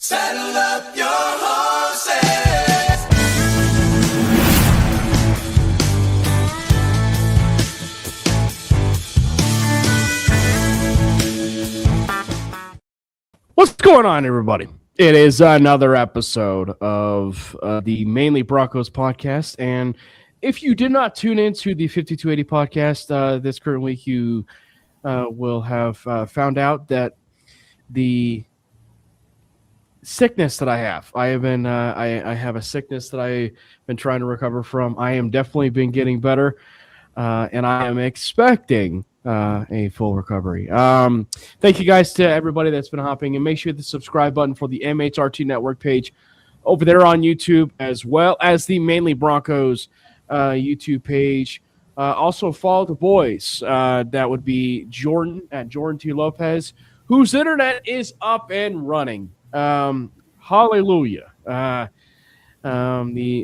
Saddle up your horses. What's going on, everybody? It is another episode of the Mainly Broncos podcast, and if you did not tune into the 5280 podcast this current week, you will have found out that the sickness that I have a sickness that I've been trying to recover from. I am definitely been getting better, and I am expecting a full recovery. Thank you guys to everybody that's been hopping, and make sure the subscribe button for the MHRT Network page over there on YouTube, as well as the Mainly Broncos YouTube page. Also follow the boys. That would be Jordan at Jordan T. Lopez, whose internet is up and running. Hallelujah. The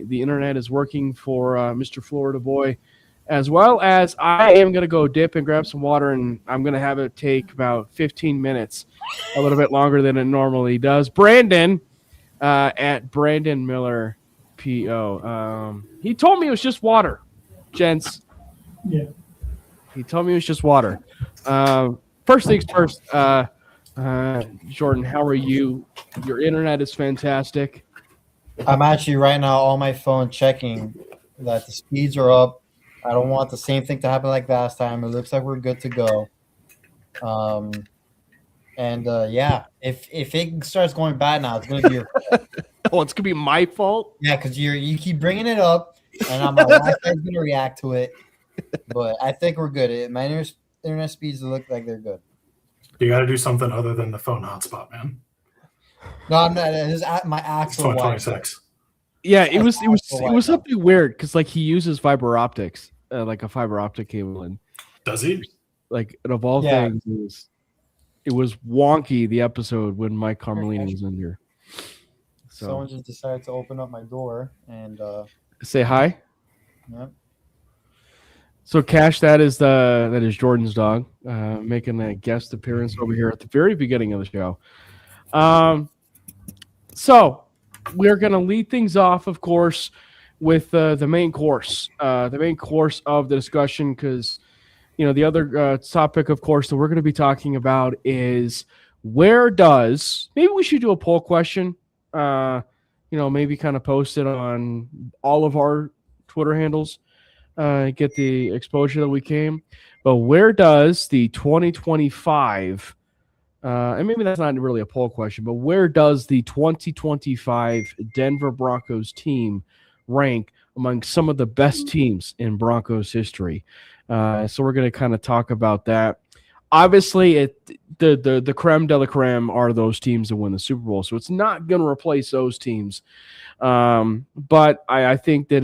internet is working for Mr. Florida Boy, as well as I am going to go dip and grab some water, and I'm going to have it take about 15 minutes, a little bit longer than it normally does. Brandon at Brandon Miller PO. He told me it was just water, gents. Yeah. He told me it was just water. First things first, Jordan, how are you? Your internet is fantastic. I'm actually right now on my phone checking that the speeds are up. I don't want the same thing to happen like last time. It looks like we're good to go. Yeah, if it starts going bad now, it's going to be your fault. Oh, it's going to be my fault? Yeah, because you keep bringing it up, and I'm like, Wi-Fi's going to react to it. But I think we're good. My internet speeds look like they're good. You got to do something other than the phone hotspot, man. No, I'm not. It's my actual It's Wi-Fi. 26. Yeah, it was something weird because like he uses fiber optics, like a fiber optic cable, and Does he? like of all things, it was wonky the episode when Mike Carmelini was in there. So Someone just decided to open up my door and say hi. Yep. So Cash, that is Jordan's dog, making a guest appearance over here at the very beginning of the show. So we're going to lead things off, of course, with the main course of the discussion, because, the other topic, of course, that we're going to be talking about is maybe we should do a poll question, maybe kind of post it on all of our Twitter handles, get the exposure that we came. But where does the 2025 and maybe that's not really a poll question, but where does the 2025 Denver Broncos team rank among some of the best teams in Broncos history? So we're going to kind of talk about that. Obviously, the creme de la creme are those teams that win the Super Bowl, so it's not going to replace those teams. But I think that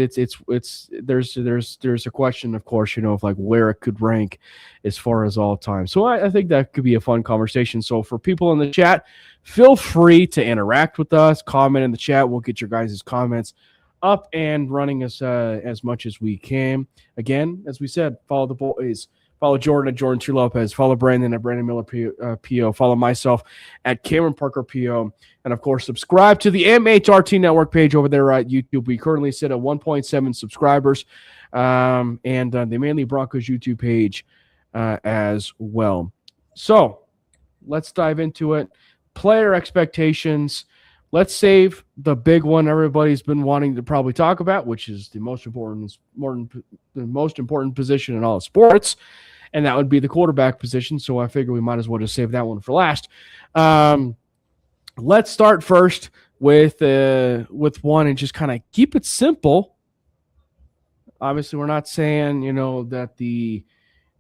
there's a question, of course, of like where it could rank as far as all time. So I think that could be a fun conversation. So for people in the chat, feel free to interact with us, comment in the chat. We'll get your guys' comments up and running as much as we can. Again, as we said, follow the boys. Follow Jordan at Jordan T. Lopez. Follow Brandon at Brandon Miller PO. Follow myself at Cameron Parker PO. And, of course, subscribe to the MHRT Network page over there at YouTube. We currently sit at 1.7 subscribers. And the Mainly Broncos YouTube page as well. So let's dive into it. Player expectations. Let's save the big one everybody's been wanting to probably talk about, which is the most important position in all of sports, and that would be the quarterback position. So I figure we might as well just save that one for last. Let's start first with one and just kind of keep it simple. Obviously, we're not saying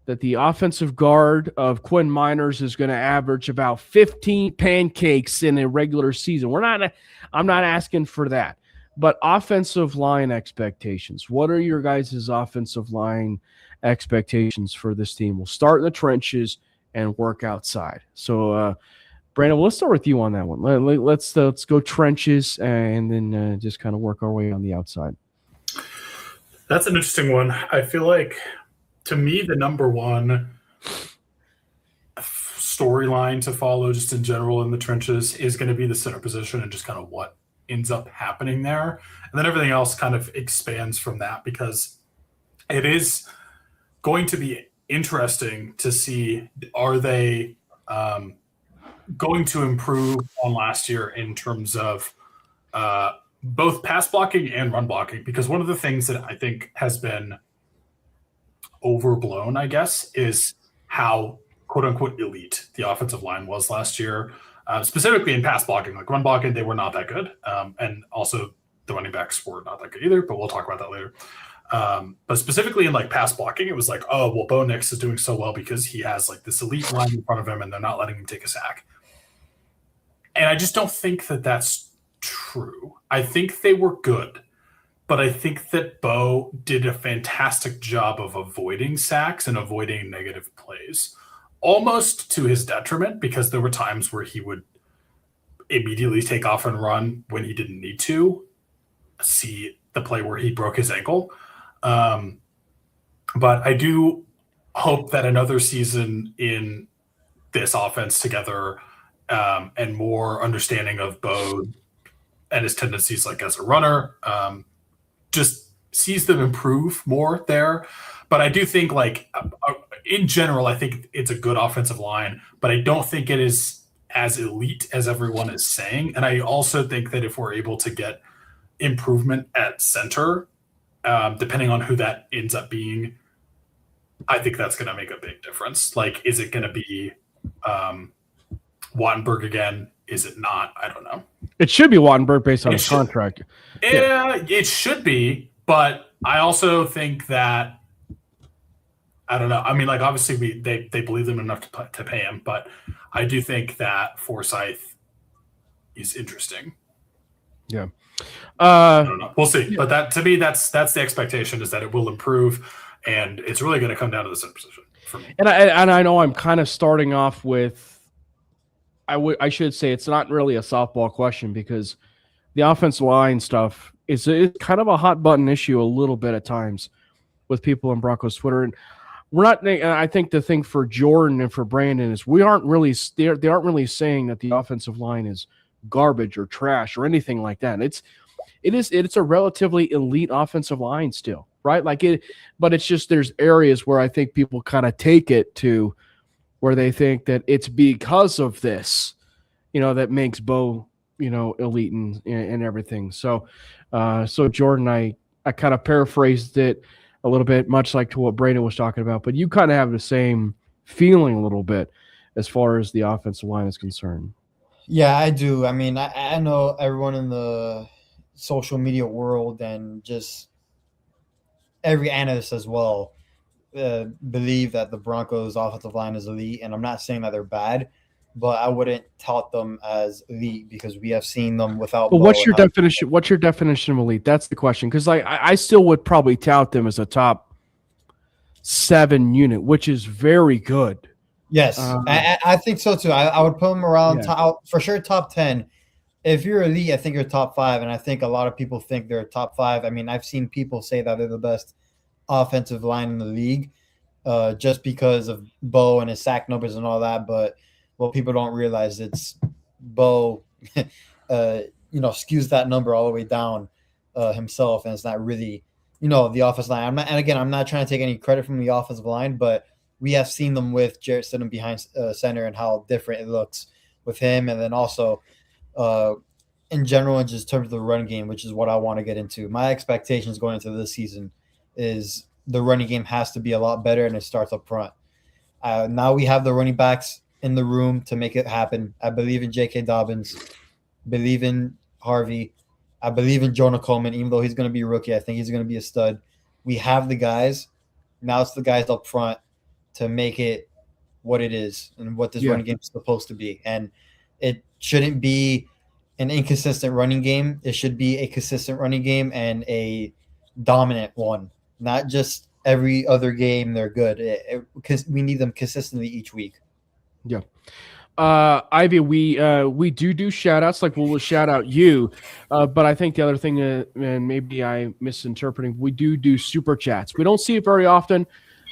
that the offensive guard of Quinn Miners is going to average about 15 pancakes in a regular season. I'm not asking for that. But offensive line expectations. What are your guys' offensive line expectations for this team? We'll start in the trenches and work outside. So, Brandon, let's start with you on that one. Let's go trenches and then just kind of work our way on the outside. That's an interesting one. I feel like, to me, the number one storyline to follow just in general in the trenches is going to be the center position and just kind of what ends up happening there. And then everything else kind of expands from that, because it is going to be interesting to see, are they going to improve on last year in terms of both pass blocking and run blocking? Because one of the things that I think has been overblown, I guess, is how quote unquote elite the offensive line was last year, specifically in pass blocking. Like run blocking, they were not that good. And also the running backs were not that good either, but we'll talk about that later. But specifically in like pass blocking, it was like, oh, well, Bo Nix is doing so well because he has like this elite line in front of him and they're not letting him take a sack. And I just don't think that that's true. I think they were good, but I think that Bo did a fantastic job of avoiding sacks and avoiding negative plays, almost to his detriment, because there were times where he would immediately take off and run when he didn't need to. See the play where he broke his ankle. But I do hope that another season in this offense together, and more understanding of Bo and his tendencies like as a runner, just sees them improve more there. But I do think like in general, I think it's a good offensive line, but I don't think it is as elite as everyone is saying. And I also think that if we're able to get improvement at center, depending on who that ends up being, I think that's going to make a big difference. Like, is it going to be Wattenberg again? Is it not? I don't know. It should be Wattenberg based on his contract. Yeah, it should be. But I also think that, I don't know. I mean, like, obviously they believe him enough to pay him, but I do think that Forsyth is interesting. Yeah. I don't know. We'll see. Yeah. But that, to me, that's the expectation, is that it will improve, and it's really going to come down to the center position for me. And I know I'm kind of starting off with, I should say it's not really a softball question, because the offensive line stuff is kind of a hot button issue a little bit at times with people on Broncos Twitter. And we're not. I think the thing for Jordan and for Brandon is they aren't really saying that the offensive line is garbage or trash or anything like that. It's a relatively elite offensive line still, right? But it's just there's areas where I think people kind of take it to where they think that it's because of this, that makes Bo, elite and everything. So Jordan, I kind of paraphrased it a little bit, much like to what Brandon was talking about, but you kind of have the same feeling a little bit as far as the offensive line is concerned. Yeah, I do. I mean, I know everyone in the social media world and just every analyst as well believe that the Broncos offensive line is elite. And I'm not saying that they're bad, but I wouldn't tout them as elite because we have seen them without. But what's your definition? What's your definition of elite? That's the question. Because I still would probably tout them as a top 7 unit, which is very good. Yes, I think so too. I would put them around for sure top 10. If you're elite, I think you're top 5, and I think a lot of people think they're top 5. I mean, I've seen people say that they're the best offensive line in the league, just because of Bo and his sack numbers and all that. But what people don't realize, it's Bo, skews that number all the way down himself, and it's not really, the offensive line. I'm not trying to take any credit from the offensive line, but we have seen them with Jarrett Stidham behind center and how different it looks with him. And then also in general, in just terms of the run game, which is what I want to get into. My expectations going into this season is the running game has to be a lot better, and it starts up front. Now we have the running backs in the room to make it happen. I believe in J.K. Dobbins, believe in Harvey. I believe in Jonah Coleman, even though he's going to be a rookie. I think he's going to be a stud. We have the guys. Now it's the guys up front to make it what it is and what this running game is supposed to be. And it shouldn't be an inconsistent running game. It should be a consistent running game and a dominant one, not just every other game they're good, because we need them consistently each week. Yeah. Ivy, we do shout outs, like we'll shout out you, but I think the other thing, and maybe I misinterpreting, we do super chats. We don't see it very often.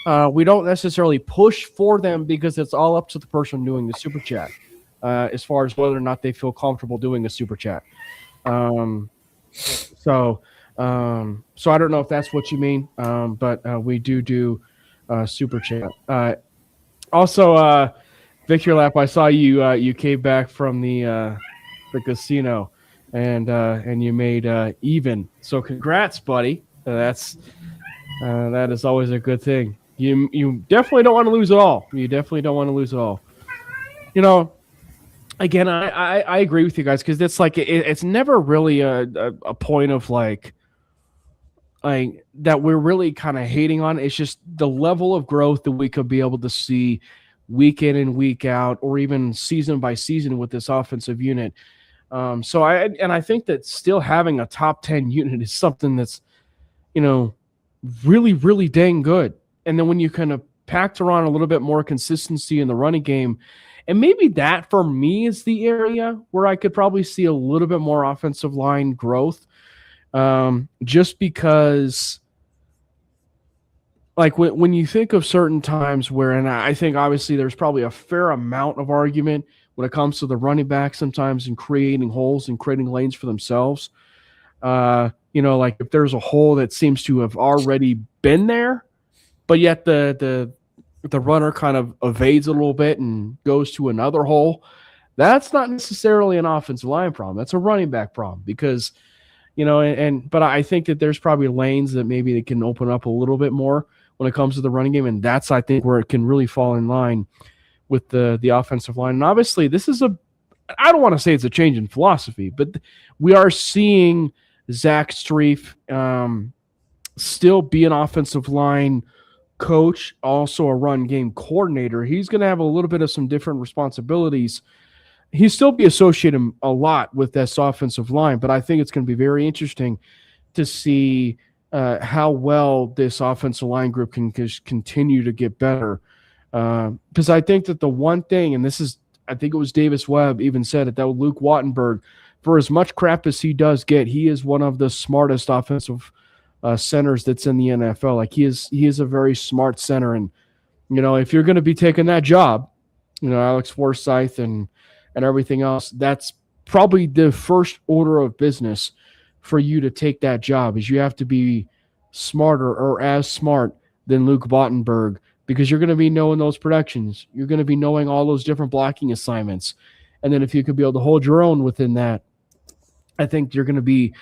We don't necessarily push for them because it's all up to the person doing the super chat, as far as whether or not they feel comfortable doing a super chat. So I don't know if that's what you mean, but we do super chat. Also, Victor Lap, I saw you came back from the casino, and you made even. So congrats, buddy. That is always a good thing. You definitely don't want to lose it all. You definitely don't want to lose it all. You know, again, I agree with you guys because it's like it's never really a point of like that we're really kind of hating on. It's just the level of growth that we could be able to see week in and week out, or even season by season with this offensive unit. So I think that still having a top 10 unit is something that's, really, really dang good. And then when you kind of factor on a little bit more consistency in the running game, and maybe that for me is the area where I could probably see a little bit more offensive line growth, just because like when you think of certain times where, and I think obviously there's probably a fair amount of argument when it comes to the running back sometimes in creating holes and creating lanes for themselves. Like if there's a hole that seems to have already been there, but yet the runner kind of evades a little bit and goes to another hole, that's not necessarily an offensive line problem. That's a running back problem because, but I think that there's probably lanes that maybe they can open up a little bit more when it comes to the running game. And that's, I think, where it can really fall in line with the offensive line. And obviously this is I don't want to say it's a change in philosophy, but we are seeing Zach Streif still be an offensive line coach, also a run game coordinator. He's going to have a little bit of some different responsibilities. He'll still be associated a lot with this offensive line, but I think it's going to be very interesting to see how well this offensive line group can continue to get better. Because I think that the one thing, and I think it was Davis Webb even said it, that Luke Wattenberg, for as much crap as he does get, he is one of the smartest offensive centers that's in the NFL. Like he is a very smart center. And, if you're going to be taking that job, Alex Forsythe and everything else, that's probably the first order of business for you to take that job is you have to be smarter or as smart than Luke Wattenberg, because you're going to be knowing those productions. You're going to be knowing all those different blocking assignments. And then if you could be able to hold your own within that, I think you're going to be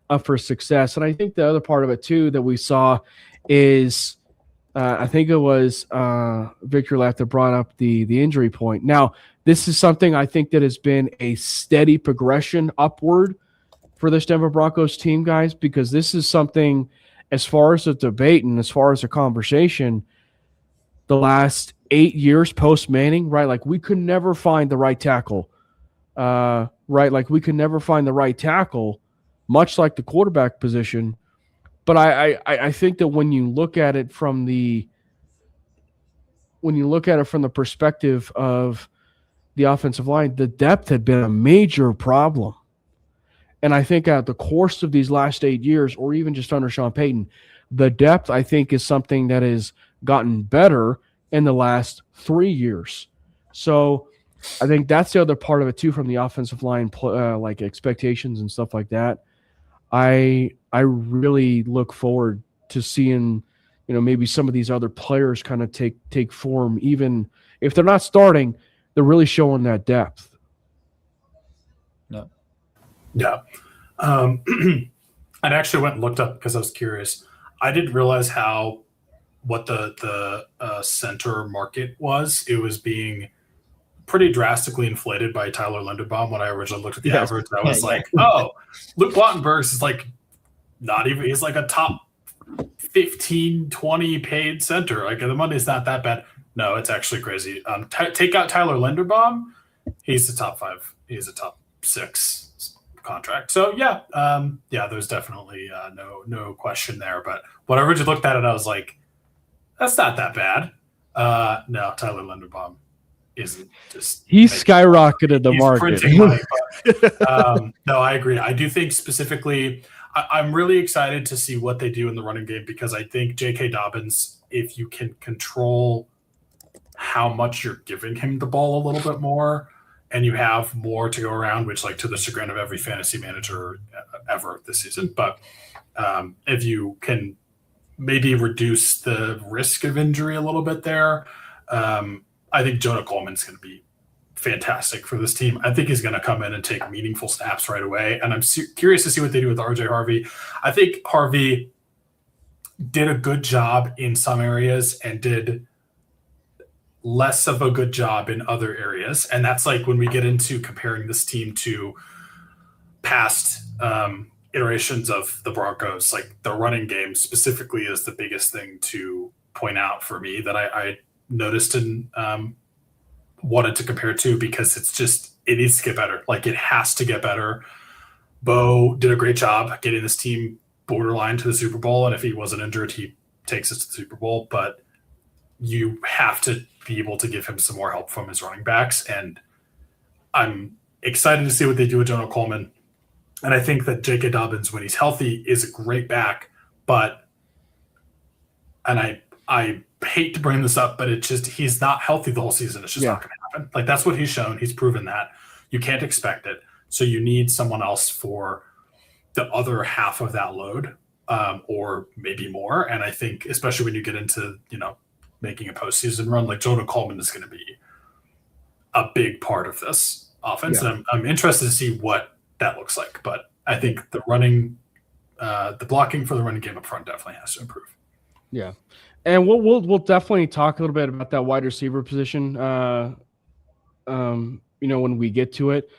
up for success. And I think the other part of it too that we saw is I think it was Victor Left that brought up the injury point. Now, this is something I think that has been a steady progression upward for this Denver Broncos team, guys, because this is something as far as a debate and as far as a conversation, the last 8 years post-Manning, right? Like we could never find the right tackle, right? Like we could never find the right tackle, much like the quarterback position. But I think that when you look at it from the perspective of the offensive line, the depth had been a major problem. And I think at the course of these last 8 years, or even just under Sean Payton, the depth, I think, is something that has gotten better in the last 3 years. So I think that's the other part of it, too, from the offensive line, like expectations and stuff like that. I really look forward to seeing, maybe some of these other players kind of take form. Even if they're not starting, they're really showing that depth. No. Yeah. I actually went and looked up because I was curious. I didn't realize what the center market was. It was being pretty drastically inflated by Tyler Linderbaum. When I originally looked at the average, I was like, oh, Luke Wattenberg is like not even, he's like a top 15, 20 paid center. Like the money's not that bad. No, it's actually crazy. Take out Tyler Linderbaum, he's the top 5. He's a top 6 contract. So there's definitely no question there. But when I originally looked at it, I was like, that's not that bad. No, Tyler Linderbaum isn't just. He skyrocketed the market. Printing money, but, no, I agree. I do think specifically, I'm really excited to see what they do in the running game because I think J.K. Dobbins, if you can control how much you're giving him the ball a little bit more and you have more to go around, which like to the chagrin of every fantasy manager ever this season. But if you can maybe reduce the risk of injury a little bit there, I think Jonah Coleman's going to be fantastic for this team. I think he's going to come in and take meaningful snaps right away. And I'm curious to see what they do with RJ Harvey. I think Harvey did a good job in some areas and did less of a good job in other areas. And that's like when we get into comparing this team to past iterations of the Broncos, like the running game specifically is the biggest thing to point out for me that I noticed and wanted to compare to because it needs to get better. Like it has to get better. Bo did a great job getting this team borderline to the Super Bowl. And if he wasn't injured, he takes us to the Super Bowl, but you have to be able to give him some more help from his running backs. And I'm excited to see what they do with Jonah Coleman. And I think that J.K. Dobbins, when he's healthy, is a great back. But, and I hate to bring this up, but he's not healthy the whole season. It's just not going to happen. Like that's what he's shown. He's proven that. You can't expect it. So you need someone else for the other half of that load, or maybe more. And I think, especially when you get into, making a postseason run, like Jonah Coleman is going to be a big part of this offense. Yeah. And I'm interested to see what that looks like. But I think the blocking for the running game up front definitely has to improve. Yeah. And we'll definitely talk a little bit about that wide receiver position, when we get to it,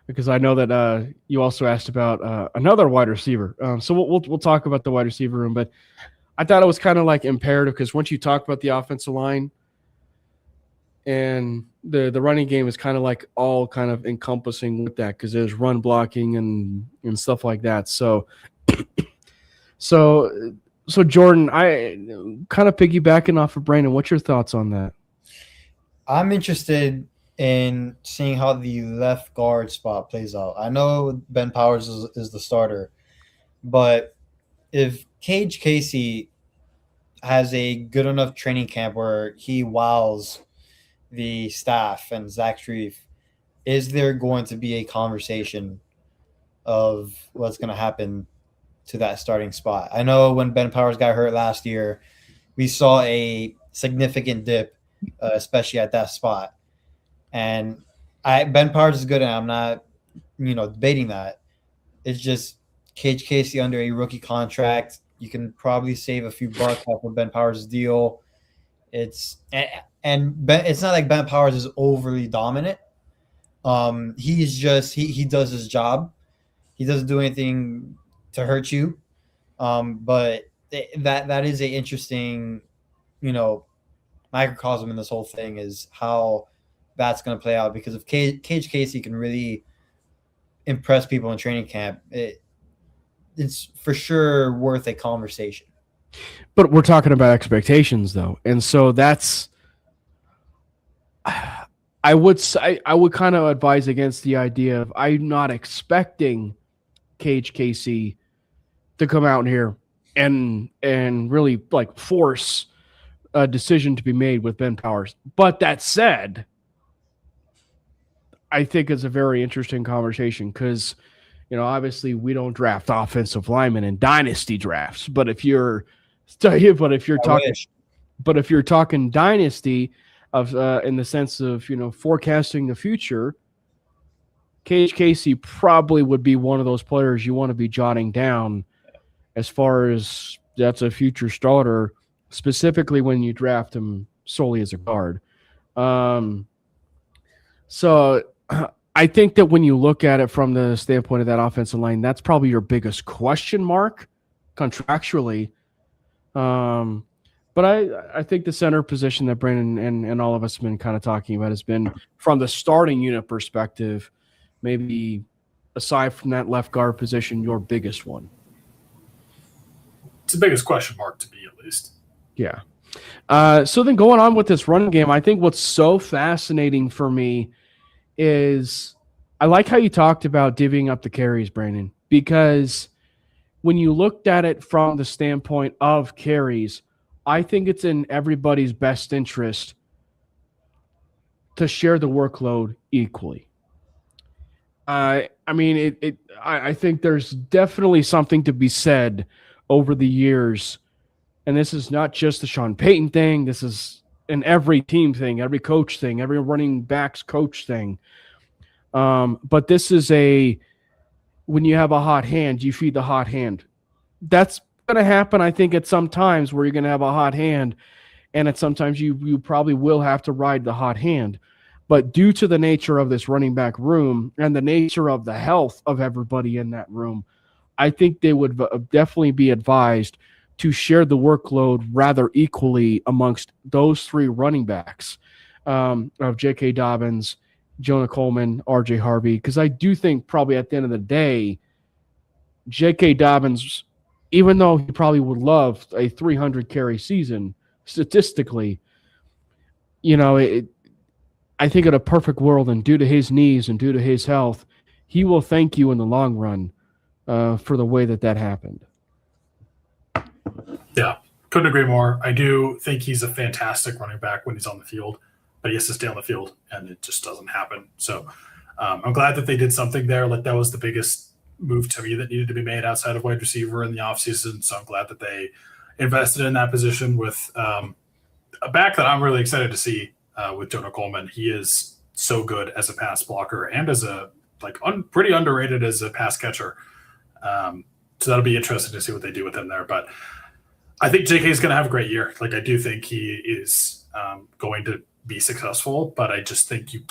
because I know that you also asked about another wide receiver. So we'll talk about the wide receiver room, but I thought it was kind of like imperative because once you talk about the offensive line and the running game is kind of like all kind of encompassing with that because there's run blocking and stuff like that. So Jordan, I kind of piggybacking off of Brandon, what's your thoughts on that? I'm interested in seeing how the left guard spot plays out. I know Ben Powers is the starter, but if Cage Casey has a good enough training camp where he wows the staff and Zach Strief, is there going to be a conversation of what's going to happen to that starting spot? I know when Ben Powers got hurt last year, we saw a significant dip, especially at that spot. And Ben Powers is good, and I'm not, debating that. It's just Cage Casey under a rookie contract. You can probably save a few bucks off of Ben Powers' deal. It's not like Ben Powers is overly dominant. He's just he does his job. He doesn't do anything to hurt you. But that is a interesting, microcosm in this whole thing is how that's going to play out, because if Cage Casey can really impress people in training camp, it's for sure worth a conversation. But we're talking about expectations, though, and so that's I would kind of advise against the idea of I'm not expecting Cage Casey to come out here and really like force a decision to be made with Ben Powers. But that said, I think it's a very interesting conversation because, obviously we don't draft offensive linemen in dynasty drafts. But if you're talking dynasty of in the sense of forecasting the future, Cage Casey probably would be one of those players you want to be jotting down as far as that's a future starter, specifically when you draft him solely as a guard. So I think that when you look at it from the standpoint of that offensive line, that's probably your biggest question mark contractually. But I think the center position that Brandon and all of us have been kind of talking about has been, from the starting unit perspective, maybe aside from that left guard position, your biggest one. It's the biggest question mark to me, at least. Yeah. So then going on with this running game, I think what's so fascinating for me is I like how you talked about divvying up the carries, Brandon, because when you looked at it from the standpoint of carries, I think it's in everybody's best interest to share the workload equally. I think there's definitely something to be said over the years, and this is not just the Sean Payton thing. This is an every team thing, every coach thing, every running backs coach thing. But this is when you have a hot hand, you feed the hot hand. That's going to happen, I think, at some times where you're going to have a hot hand, and at sometimes you probably will have to ride the hot hand. But due to the nature of this running back room and the nature of the health of everybody in that room, I think they would definitely be advised to share the workload rather equally amongst those three running backs of J.K. Dobbins, Jonah Coleman, R.J. Harvey, because I do think probably at the end of the day, J.K. Dobbins, even though he probably would love a 300 carry season, statistically, I think in a perfect world, and due to his knees and due to his health, he will thank you in the long run for the way that happened. Yeah, couldn't agree more. I do think he's a fantastic running back when he's on the field, but he has to stay on the field, and it just doesn't happen. So I'm glad that they did something there. Like, that was the biggest move to me that needed to be made outside of wide receiver in the offseason. So I'm glad that they invested in that position with a back that I'm really excited to see. With Jonah Coleman, he is so good as a pass blocker and as a pretty underrated as a pass catcher. So that'll be interesting to see what they do with him there. But I think JK is going to have a great year. Like, I do think he is going to be successful, but I just think you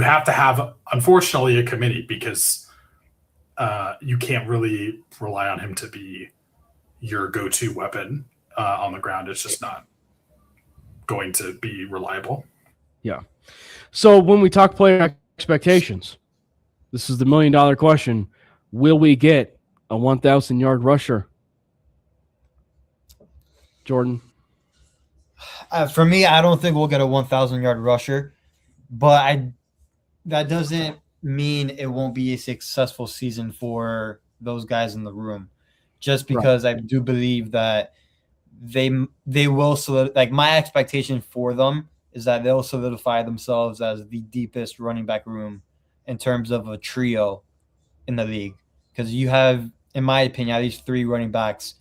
have to have, unfortunately, a committee, because you can't really rely on him to be your go-to weapon on the ground. It's just not going to be reliable. Yeah. So when we talk player expectations, this is the $1 million question. Will we get a 1,000-yard rusher? Jordan? For me, I don't think we'll get a 1,000-yard rusher, but that doesn't mean it won't be a successful season for those guys in the room, just because I do believe that they will my expectation for them is that they'll solidify themselves as the deepest running back room in terms of a trio in the league, because you have, in my opinion, at least three running backs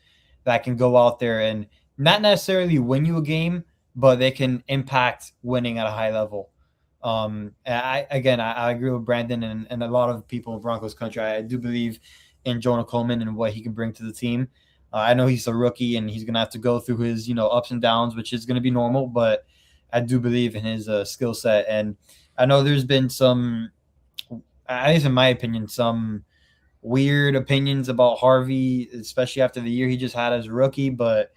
that can go out there and not necessarily win you a game, but they can impact winning at a high level. I agree with Brandon and a lot of people in Broncos country. I do believe in Jonah Coleman and what he can bring to the team. I know he's a rookie and he's going to have to go through his, ups and downs, which is going to be normal, but I do believe in his skill set. And I know there's been some, at least in my opinion, some weird opinions about Harvey, especially after the year he just had as a rookie, but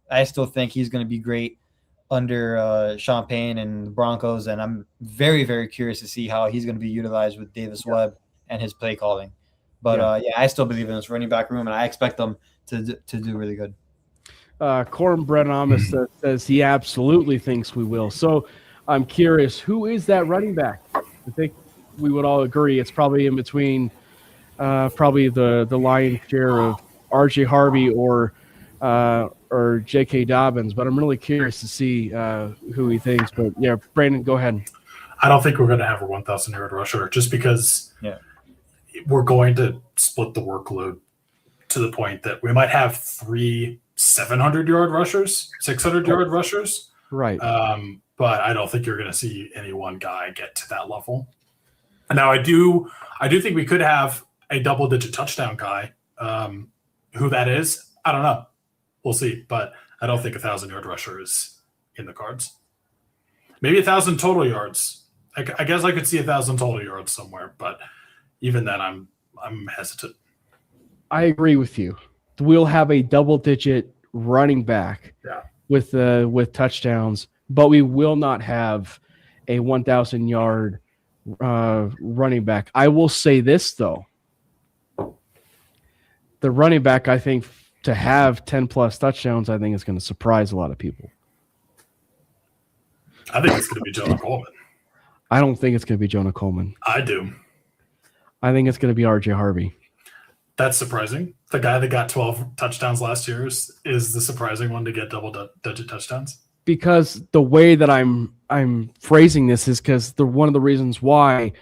I still think he's going to be great under Sean Payton and the Broncos. And I'm very, very curious to see how he's going to be utilized with Davis Webb and his play calling. But I still believe in this running back room, and I expect them to do really good. Corbin Brenamis says he absolutely thinks we will. So I'm curious, who is that running back? I think we would all agree it's probably in between probably the lion's share of R.J. Harvey or J.K. Dobbins, but I'm really curious to see who he thinks. But, yeah, Brandon, go ahead. I don't think we're going to have a 1,000-yard rusher just because we're going to split the workload to the point that we might have 3 700-yard rushers, 600-yard rushers. Right. But I don't think you're going to see any one guy get to that level. And now I do think we could have a double-digit touchdown guy. Who that is, I don't know. We'll see. But I don't think a 1,000-yard rusher is in the cards. Maybe 1,000 total yards. I guess I could see 1,000 total yards somewhere, but even then I'm hesitant. I agree with you. We'll have a double-digit running back with touchdowns, but we will not have a 1,000-yard running back. I will say this, though. The running back, I think, to have 10-plus touchdowns, I think is going to surprise a lot of people. I think it's going to be Jonah Coleman. I don't think it's going to be Jonah Coleman. I do. I think it's going to be R.J. Harvey. That's surprising. The guy that got 12 touchdowns last year is the surprising one to get double-digit touchdowns. Because the way that I'm phrasing this is because one of the reasons why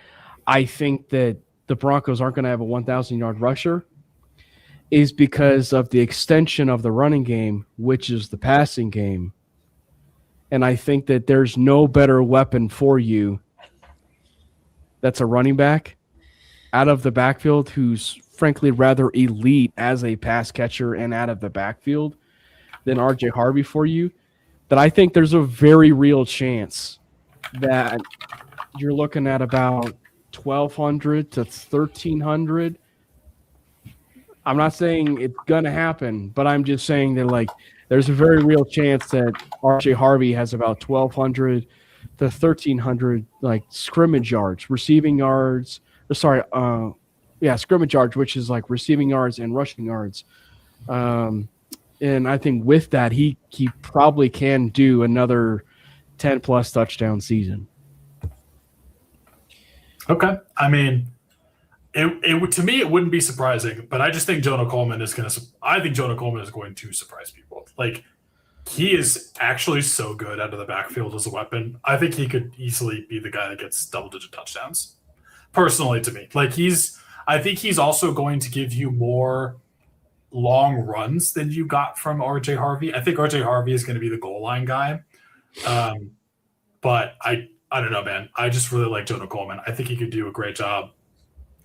I think that the Broncos aren't going to have a 1,000-yard rusher is because of the extension of the running game, which is the passing game. And I think that there's no better weapon for you that's a running back out of the backfield who's frankly rather elite as a pass catcher and out of the backfield than RJ Harvey for you, that I think there's a very real chance that you're looking at about 1,200 to 1,300. I'm not saying it's going to happen, but I'm just saying that, like, there's a very real chance that RJ Harvey has about 1,200 to 1,300, like, scrimmage yards, receiving yards. Scrimmage yards, which is like receiving yards and rushing yards. And I think with that, he probably can do another 10-plus touchdown season. Okay. I mean, it to me, it wouldn't be surprising, but I just think Jonah Coleman is going to surprise people. Like, he is actually so good out of the backfield as a weapon. I think he could easily be the guy that gets double-digit touchdowns. Personally, to me, like, I think he's also going to give you more long runs than you got from RJ Harvey. I think RJ Harvey is going to be the goal line guy. But I don't know, man. I just really like Jonah Coleman. I think he could do a great job.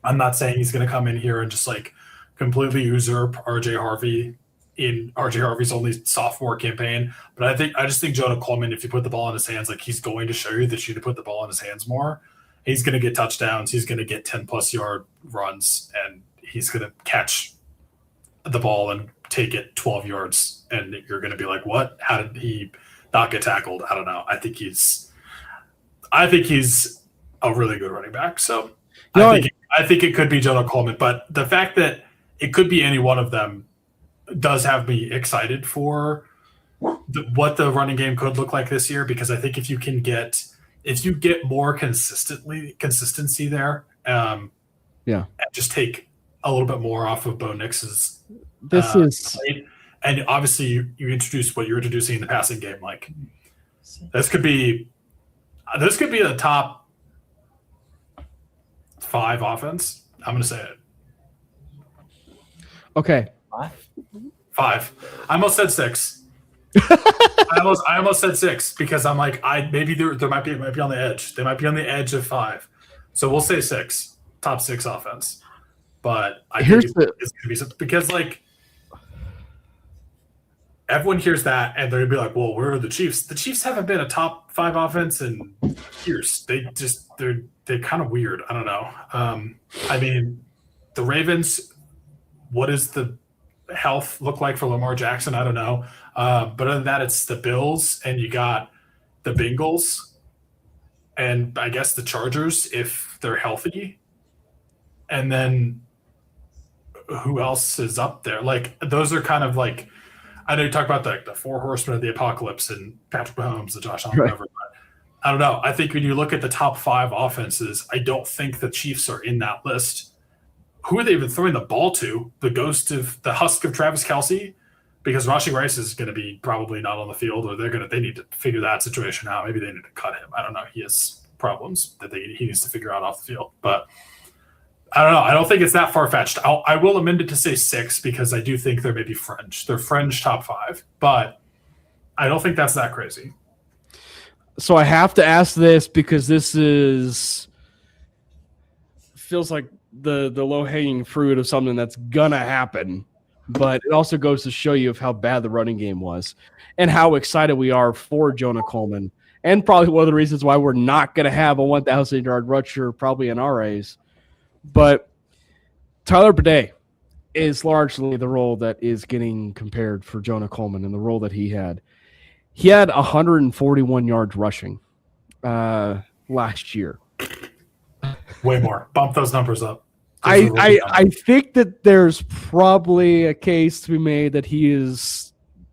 I'm not saying he's going to come in here and just like completely usurp RJ Harvey in RJ Harvey's only sophomore campaign. But I just think Jonah Coleman, if you put the ball in his hands, like, he's going to show you that you need to put the ball in his hands more. He's going to get touchdowns. He's going to get 10-plus yard runs, and he's going to catch the ball and take it 12 yards. And you're going to be like, what? How did he not get tackled? I don't know. I think he's a really good running back. So I think it could be Jonah Coleman. But the fact that it could be any one of them does have me excited for what the running game could look like this year, because I think if you get more consistency there, and just take a little bit more off of Bo Nix's plate, and obviously you introduce what you're introducing in the passing game, like, this could be the top 5 offense. I'm going to say it. Okay. 5. I almost said 6. I almost said 6 because I'm like, maybe there might be on the edge. They might be on the edge of 5. So we'll say 6, top 6 offense. But I think it's going to be something, because, like, everyone hears that and they're going to be like, well, where are the Chiefs? The Chiefs haven't been a top 5 offense in years. They're kind of weird. I don't know. I mean, the Ravens, what does the health look like for Lamar Jackson? I don't know. But other than that, it's the Bills, and you got the Bengals, and I guess the Chargers if they're healthy. And then who else is up there? Like, those are kind of like, I know you talk about the 4 horsemen of the apocalypse and Patrick Mahomes, the Josh Allen, whatever. But I don't know. I think when you look at the top 5 offenses, I don't think the Chiefs are in that list. Who are they even throwing the ball to? The ghost of the husk of Travis Kelce? Because Rashee Rice is going to be probably not on the field, or they need to figure that situation out. Maybe they need to cut him. I don't know. He has problems that he needs to figure out off the field. But I don't know. I don't think it's that far-fetched. I will amend it to say 6 because I do think there may be fringe. They're fringe top 5, but I don't think that's that crazy. So I have to ask this because this feels like the low-hanging fruit of something that's gonna happen, but it also goes to show you of how bad the running game was and how excited we are for Jonah Coleman, and probably one of the reasons why we're not gonna have a 1,000-yard rusher probably in RAs. But Tyler Bidet is largely the role that is getting compared for Jonah Coleman and the role that he had. He had 141 yards rushing last year. Way more. Bump those numbers up. I think that there's probably a case to be made that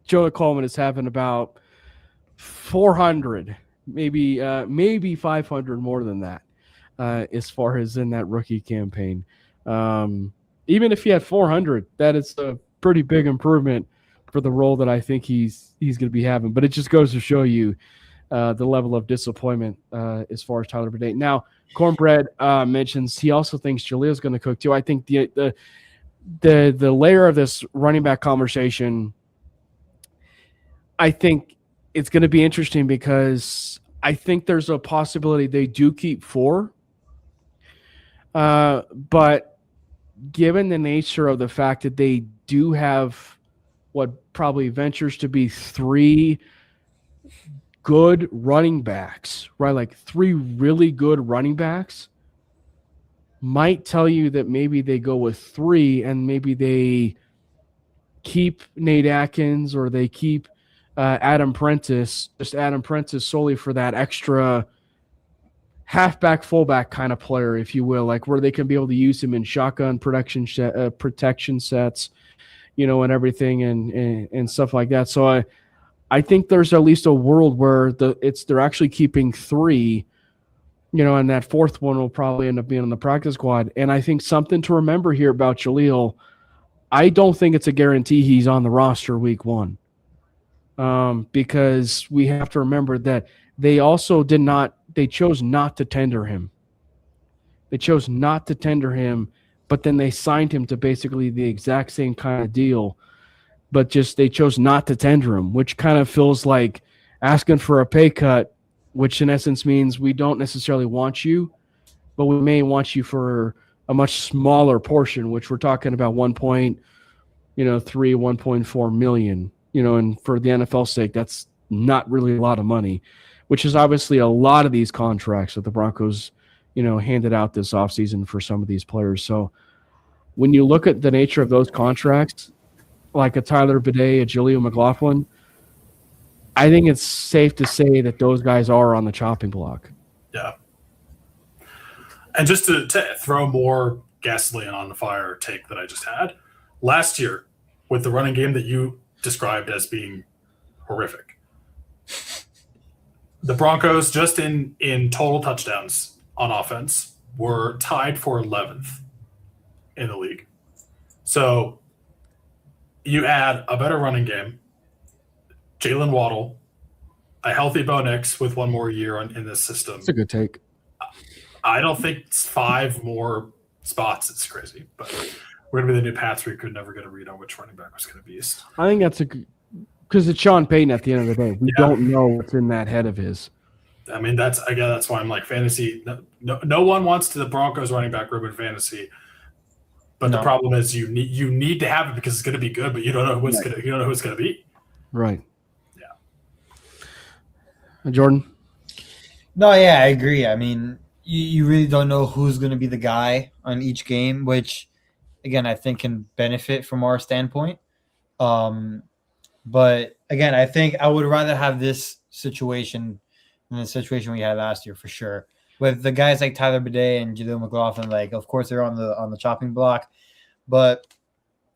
Jonah Coleman is having about 400, maybe 500 more than that, as far as in that rookie campaign. Even if he had 400, that is a pretty big improvement for the role that I think he's going to be having. But it just goes to show you the level of disappointment as far as Tyler Bidet. Now, Cornbread mentions he also thinks Jaleel's going to cook too. I think the layer of this running back conversation, I think it's going to be interesting because I think there's a possibility they do keep 4. But given the nature of the fact that they do have what probably ventures to be 3 good running backs, right? Like 3 really good running backs, might tell you that maybe they go with 3 and maybe they keep Nate Atkins or they keep Adam Prentice solely for that extra halfback, fullback kind of player, if you will, like where they can be able to use him in shotgun protection sets, and everything and stuff like that. So I think there's at least a world where they're actually keeping 3, and that 4th one will probably end up being on the practice squad. And I think something to remember here about Jaleel, I don't think it's a guarantee he's on the roster week 1. Because we have to remember that they also they chose not to tender him. But then they signed him to basically the exact same kind of deal, but just they chose not to tender him, which kind of feels like asking for a pay cut, which in essence means we don't necessarily want you, but we may want you for a much smaller portion, which we're talking about 1.4 million. And for the NFL's sake, that's not really a lot of money, which is obviously a lot of these contracts that the Broncos, handed out this offseason for some of these players. So when you look at the nature of those contracts, like a Tyler Bidet, a Jaleel McLaughlin, I think it's safe to say that those guys are on the chopping block. Yeah. And just to throw more gasoline on the fire take that I just had, last year with the running game that you described as being horrific, the Broncos, just in total touchdowns on offense, were tied for 11th in the league. So you add a better running game, Jalen Waddle, a healthy Bo Nix with 1 more year in this system. That's a good take. I don't think it's 5 more spots. It's crazy, but we're going to be the new Pats where you could never get a read on which running back was going to be. I think that's because it's Sean Payton at the end of the day. We don't know what's in that head of his. I mean, that's why I'm like fantasy. No one wants the Broncos running back room in fantasy, but the problem is you need to have it because it's going to be good, but you don't know who it's going to be. Right. Yeah. Jordan. No, yeah, I agree. I mean, you really don't know who's going to be the guy on each game, which, again, I think can benefit from our standpoint. But again, I think I would rather have this situation than the situation we had last year for sure. With the guys like Tyler Bidet and Jaleel McLaughlin, like of course they're on the chopping block, but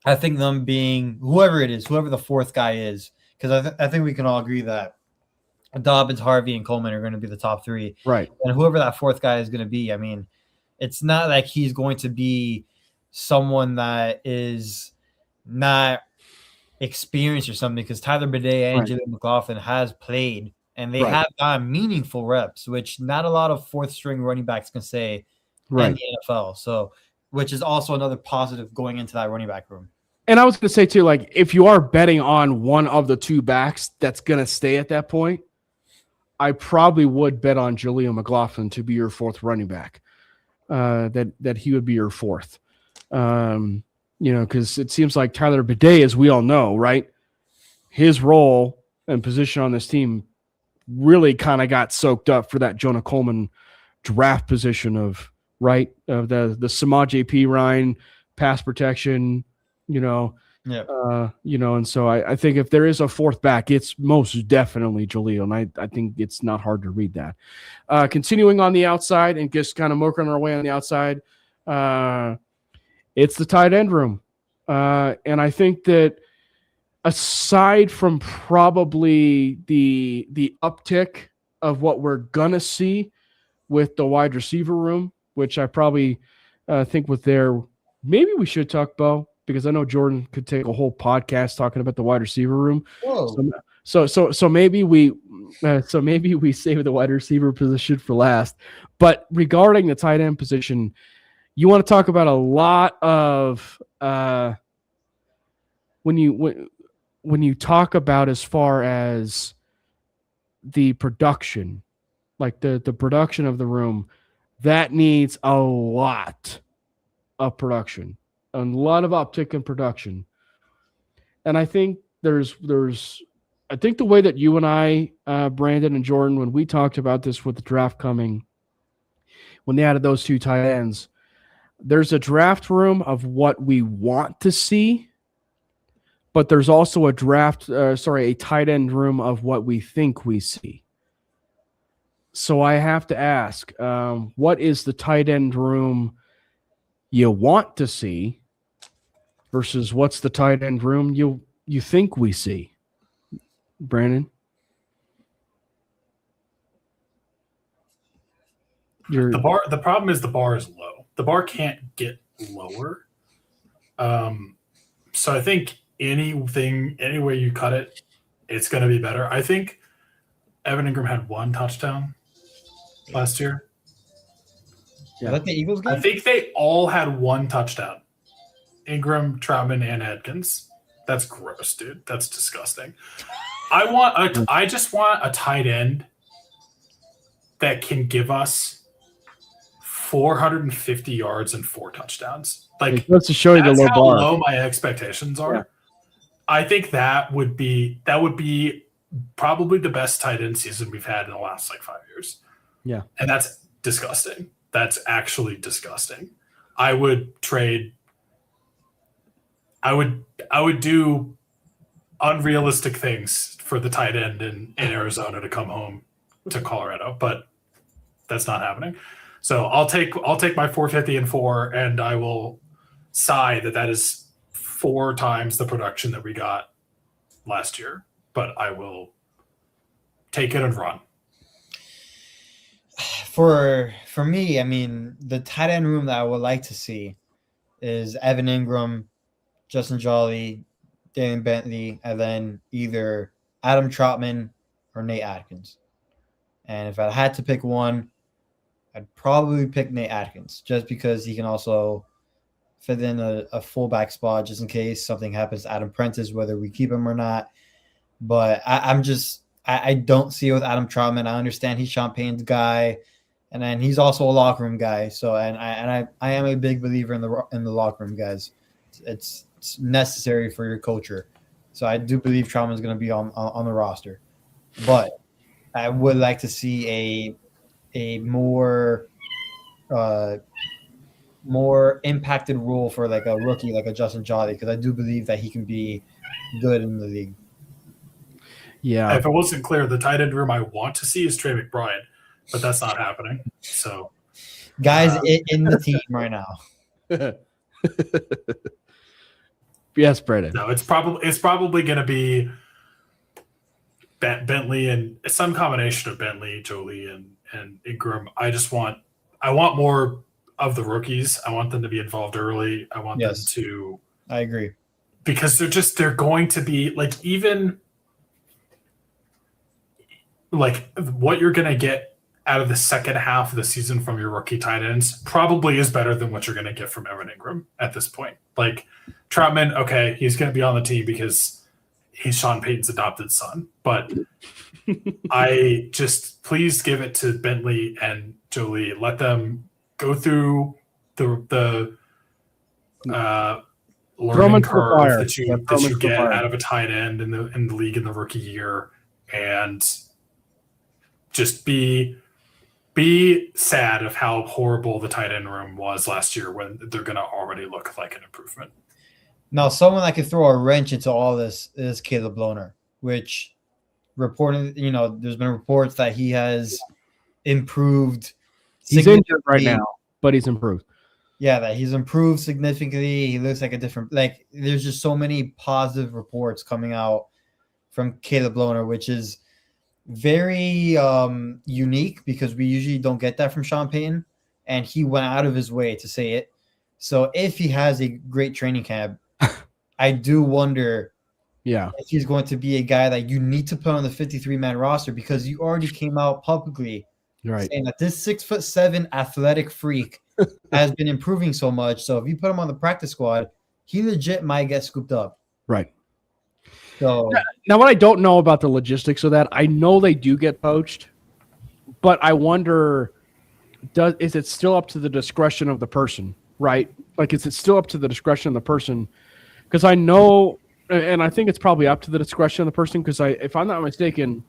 I think them being whoever it is, whoever the 4th guy is, because I think we can all agree that Dobbins, Harvey, and Coleman are going to be the top 3, right? And whoever that 4th guy is going to be, I mean, it's not like he's going to be someone that is not experienced or something, because Tyler Bidet and Jaleel McLaughlin has played and they have gotten meaningful reps, which not a lot of 4th string running backs can say in the NFL. So, which is also another positive going into that running back room. And I was going to say too, like if you are betting on one of the 2 backs that's going to stay at that point, I probably would bet on Jaleel McLaughlin to be your 4th running back. That he would be your 4th. Because it seems like Tyler Bidet, as we all know, right, his role and position on this team really kind of got soaked up for that Jonah Coleman draft position of the Samaj P. Ryan pass protection, and so I think if there is a 4th back, it's most definitely Jaleel, and I think it's not hard to read that. Continuing on the outside and just kind of working our way on the outside, it's the tight end room. And I think that aside from probably the uptick of what we're going to see with the wide receiver room, which I probably think with their maybe we should talk, Bo, because I know Jordan could take a whole podcast talking about the wide receiver room. Whoa. So maybe we save the wide receiver position for last. But regarding the tight end position, you want to talk about a lot of when you talk about as far as the production, like the production of the room, that needs a lot of production, a lot of uptick in production. And I think I think the way that you and I, Brandon and Jordan, when we talked about this with the draft coming, when they added those two tight ends, there's a draft room of what we want to see, but there's also a tight end room of what we think we see. So I have to ask, what is the tight end room you want to see versus what's the tight end room you think we see? Brandon? The problem is the bar is low. The bar can't get lower. So I think any way you cut it, it's going to be better. I think Evan Ingram had 1 touchdown last year. Yeah. Was that the Eagles game? I think they all had 1 touchdown. Ingram, Troutman, and Adkins. That's gross, dude. That's disgusting. I just want a tight end that can give us 450 yards and 4 touchdowns. Like, let's just show you the low how bar. low my expectations are. Yeah. I think that would be probably the best tight end season we've had in the last 5 years. Yeah. And that's disgusting. That's actually disgusting. I would do unrealistic things for the tight end in Arizona to come home to Colorado, but that's not happening. So I'll take my 450 and 4, and I will sigh that is 4 times the production that we got last year, but I will take it and run. For me, I mean, the tight end room that I would like to see is Evan Ingram, Justin Jolly, Daniel Bentley, and then either Adam Troutman or Nate Atkins. And if I had to pick one, I'd probably pick Nate Atkins just because he can also fit in a fullback spot just in case something happens to Adam Prentice, whether we keep him or not. But I don't see it with Adam Troutman. I understand he's Sean Payton's guy, and then he's also a locker room guy. So I am a big believer in the locker room guys. It's necessary for your culture. So I do believe Troutman's going to be on the roster. But I would like to see a more impacted role for like a rookie, like a Justin Jolly, because I do believe that he can be good in the league. Yeah. If it wasn't clear, the tight end room I want to see is Trey McBride, but that's not happening. So, guys in the team right now. Yes, Brandon. No, it's probably going to be Bentley and some combination of Bentley, Jolie, and Ingram. I want more of the rookies. I want them to be involved early. I want them to. I agree, because they're going to be even what you're going to get out of the second half of the season from your rookie tight ends probably is better than what you're going to get from Evan Ingram at this point. Troutman, okay, he's going to be on the team because he's Sean Payton's adopted son. But I just please give it to Bentley and Jolie. Let them go through the learning curve that you get out of a tight end in the league in the rookie year, and just be sad of how horrible the tight end room was last year when they're going to already look like an improvement. Now, someone that could throw a wrench into all this is Caleb Lohner, which there's been reports that he has improved. He's injured right now, but he's improved. Yeah, that he's improved significantly. He looks like a different, there's just so many positive reports coming out from Caleb Lohner, which is very unique because we usually don't get that from Sean Payton, and he went out of his way to say it. So if he has a great training camp, I do wonder if he's going to be a guy that you need to put on the 53-man roster, because you already came out publicly saying that this 6'7" athletic freak has been improving so much. So if you put him on the practice squad, he legit might get scooped up. Right. So now, what I don't know about the logistics of that, I know they do get poached, but I wonder, is it still up to the discretion of the person, right? Like, is it still up to the discretion of the person? Because I know, and I think it's probably up to the discretion of the person, because if I'm not mistaken,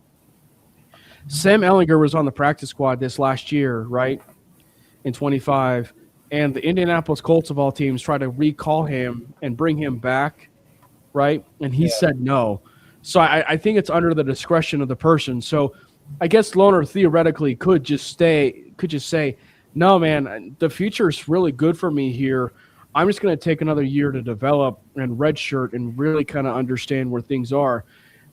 Sam Ehlinger was on the practice squad this last year, right, in 25, and the Indianapolis Colts of all teams tried to recall him and bring him back, right? And he said no. So I think it's under the discretion of the person. So I guess Lohner theoretically could just say, no, man, the future is really good for me here. I'm just going to take another year to develop and redshirt and really kind of understand where things are,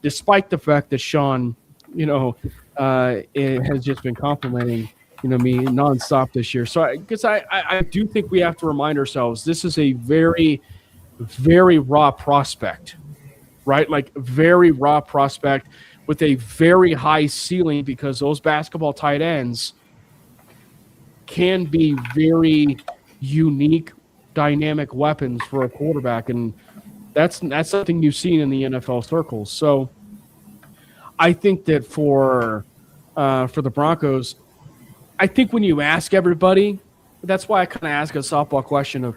despite the fact that Sean, it has just been complimenting, me nonstop this year. So I do think we have to remind ourselves, this is a very, very raw prospect, right? Like, very raw prospect with a very high ceiling, because those basketball tight ends can be very unique, dynamic weapons for a quarterback, and that's something you've seen in the NFL circles. So I think that for the Broncos, I think when you ask everybody, that's why I kind of ask a softball question of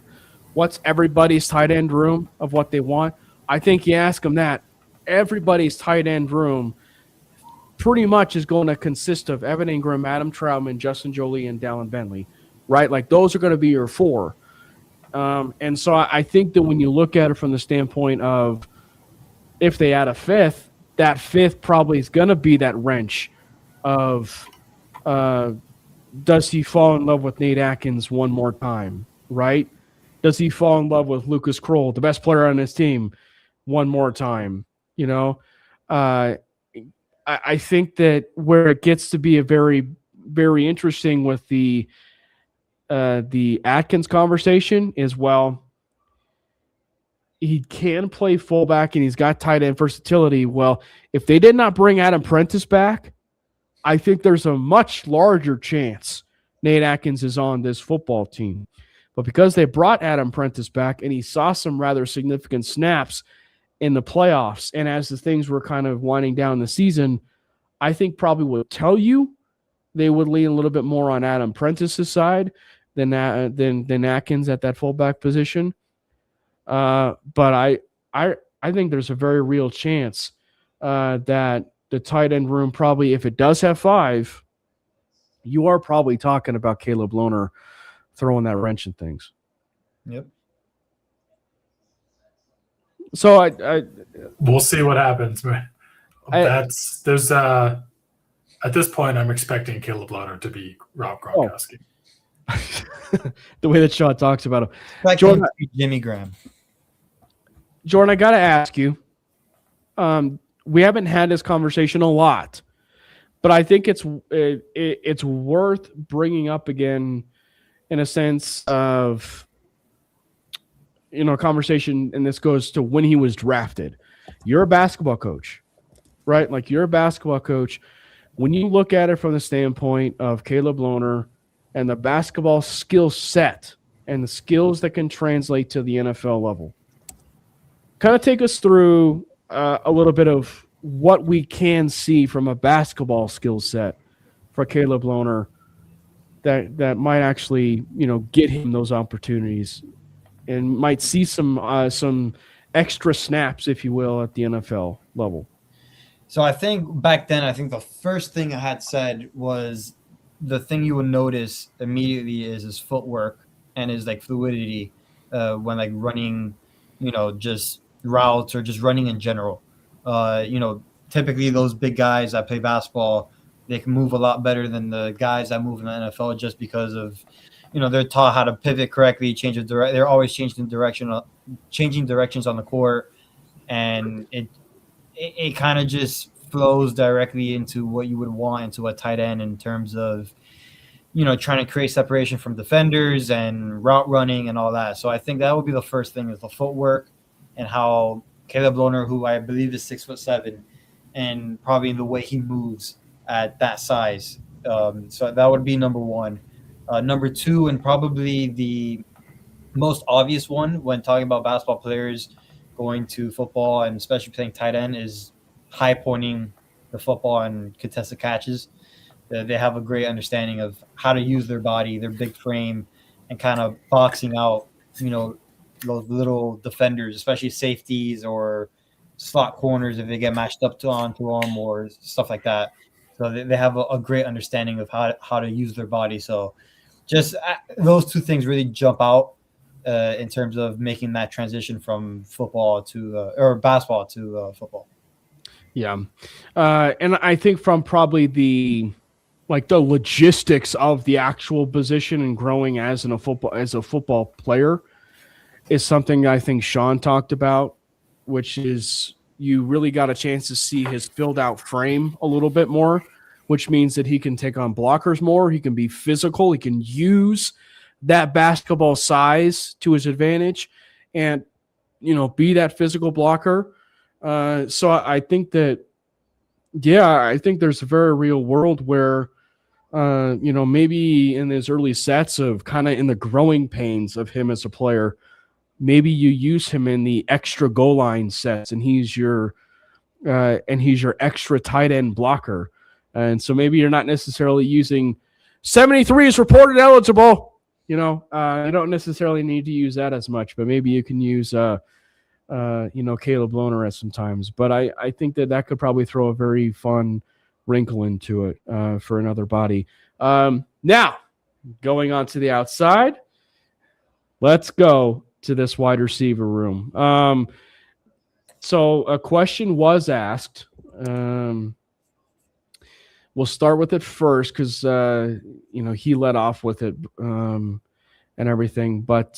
what's everybody's tight end room of what they want. I think you ask them that, everybody's tight end room pretty much is going to consist of Evan Ingram, Adam Troutman, Justin Jolie, and Dallin Bentley, right? Like, those are going to be your four. And so I think that when you look at it from the standpoint of, if they add a fifth, that fifth probably is going to be that wrench of, does he fall in love with Nate Atkins one more time, right? Does he fall in love with Lucas Kroll, the best player on his team, one more time? I think that where it gets to be a very, very interesting with the Atkins conversation is, well, he can play fullback and he's got tight end versatility. Well, if they did not bring Adam Prentice back, I think there's a much larger chance Nate Atkins is on this football team. But because they brought Adam Prentice back and he saw some rather significant snaps in the playoffs, and as the things were kind of winding down the season, I think probably would tell you they would lean a little bit more on Adam Prentice's side than Atkins at that fullback position. But I think there's a very real chance that the tight end room, probably, if it does have five, you are probably talking about Caleb Lohner throwing that wrench in things. Yep. So we'll see what happens, man. At this point, I'm expecting Caleb Lohner to be Rob Gronkowski. The way that Sean talks about him. Like Jordan, Jimmy Graham. Jordan, I got to ask you, we haven't had this conversation a lot, but I think it's worth bringing up again, in a sense of, conversation, and this goes to when he was drafted. You're a basketball coach, right? Like, you're a basketball coach. When you look at it from the standpoint of Caleb Lohner and the basketball skill set and the skills that can translate to the NFL level, kind of take us through a little bit of what we can see from a basketball skill set for Caleb Lohner that might actually, get him those opportunities and might see some extra snaps, if you will, at the NFL level. So I think back then, the first thing I had said was the thing you would notice immediately is his footwork and his fluidity when running, just routes or just running in general. Typically those big guys that play basketball, they can move a lot better than the guys that move in the NFL, just because of, they're taught how to pivot correctly, change of direction. They're always changing directions on the court, and it kind of just flows directly into what you would want into a tight end in terms of, trying to create separation from defenders and route running and all that. So I think that would be the first thing is the footwork and how Caleb Lohner, who I believe is 6'7", and probably the way he moves at that size. So that would be number one. Number two, and probably the most obvious one when talking about basketball players going to football and especially playing tight end, is high pointing the football and contested catches. They have a great understanding of how to use their body, their big frame, and kind of boxing out, those little defenders, especially safeties or slot corners if they get matched up onto them or stuff like that. So they have a great understanding of how to use their body. So just those two things really jump out in terms of making that transition from football to or basketball to football. Yeah. And I think from probably the logistics of the actual position and growing as a football player is something I think Sean talked about, which is you really got a chance to see his filled out frame a little bit more, which means that he can take on blockers more. He can be physical. He can use that basketball size to his advantage and, be that physical blocker. So I think that, I think there's a very real world where, maybe in his early sets of kind of in the growing pains of him as a player, maybe you use him in the extra goal line sets and he's your extra tight end blocker. And so maybe you're not necessarily using 73 is reported eligible. You don't necessarily need to use that as much, but maybe you can use, Caleb Lohner at sometimes. But I think that could probably throw a very fun wrinkle into it for another body. Now, going on to the outside, let's go to this wide receiver room. So a question was asked. We'll start with it first because, he led off with it and everything. But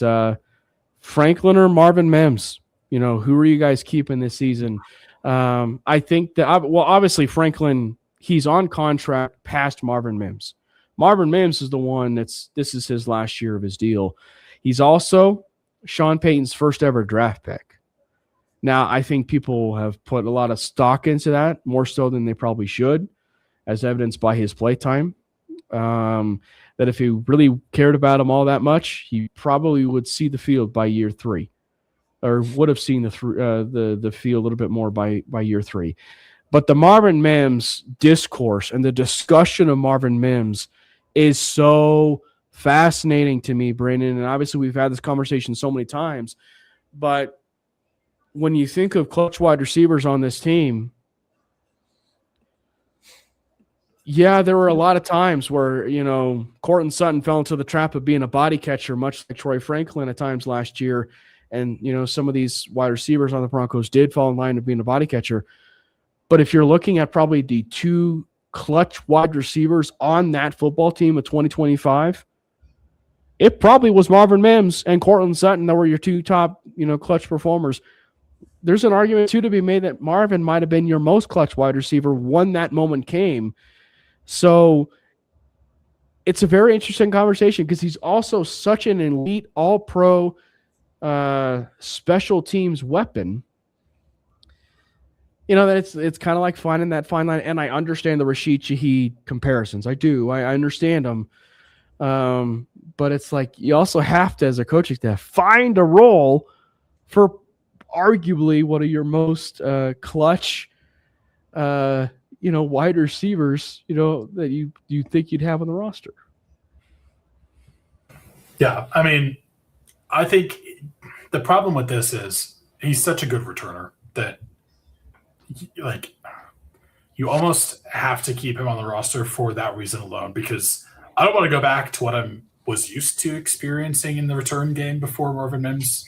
Franklin or Marvin Mims, who are you guys keeping this season? I think that, obviously Franklin, he's on contract past Marvin Mims. Marvin Mims is the one this is his last year of his deal. He's also Sean Payton's first ever draft pick. Now, I think people have put a lot of stock into that, more so than they probably should, as evidenced by his play time. That if he really cared about him all that much, he probably would see the field by year 3, or would have seen the field a little bit more by year 3. But the Marvin Mims discourse and the discussion of Marvin Mims is so fascinating to me, Brandon. And obviously we've had this conversation so many times. But when you think of clutch wide receivers on this team, there were a lot of times where, Courtland Sutton fell into the trap of being a body catcher, much like Troy Franklin at times last year. And, some of these wide receivers on the Broncos did fall in line of being a body catcher. But if you're looking at probably the two clutch wide receivers on that football team of 2025, it probably was Marvin Mims and Courtland Sutton that were your two top, clutch performers. There's an argument, too, to be made that Marvin might have been your most clutch wide receiver when that moment came. So it's a very interesting conversation because he's also such an elite all-pro special teams weapon. That it's kind of like finding that fine line. And I understand the Rashid Shaheed comparisons. I do. I understand them. But it's like you also have to, as a coaching staff, find a role for arguably one of your most clutch wide receivers, that you think you'd have on the roster. Yeah, I mean, I think the problem with this is he's such a good returner that, you almost have to keep him on the roster for that reason alone, because I don't want to go back to what I was used to experiencing in the return game before Marvin Mims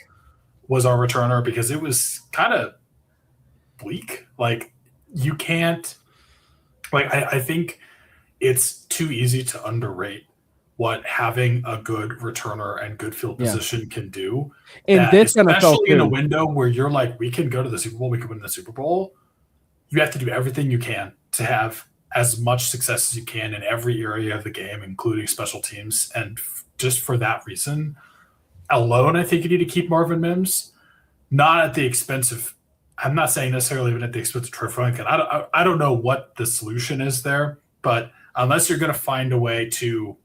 was our returner, because it was kind of bleak. You can't – I think it's too easy to underrate what having a good returner and good field position can do. And this especially in a window where you're we can go to the Super Bowl, we can win the Super Bowl. You have to do everything you can to have as much success as you can in every area of the game, including special teams. And just for that reason alone, I think you need to keep Marvin Mims, not at the expense of, I'm not saying necessarily even at the expense of Troy Franklin. I don't know what the solution is there, but unless you're going to find a way to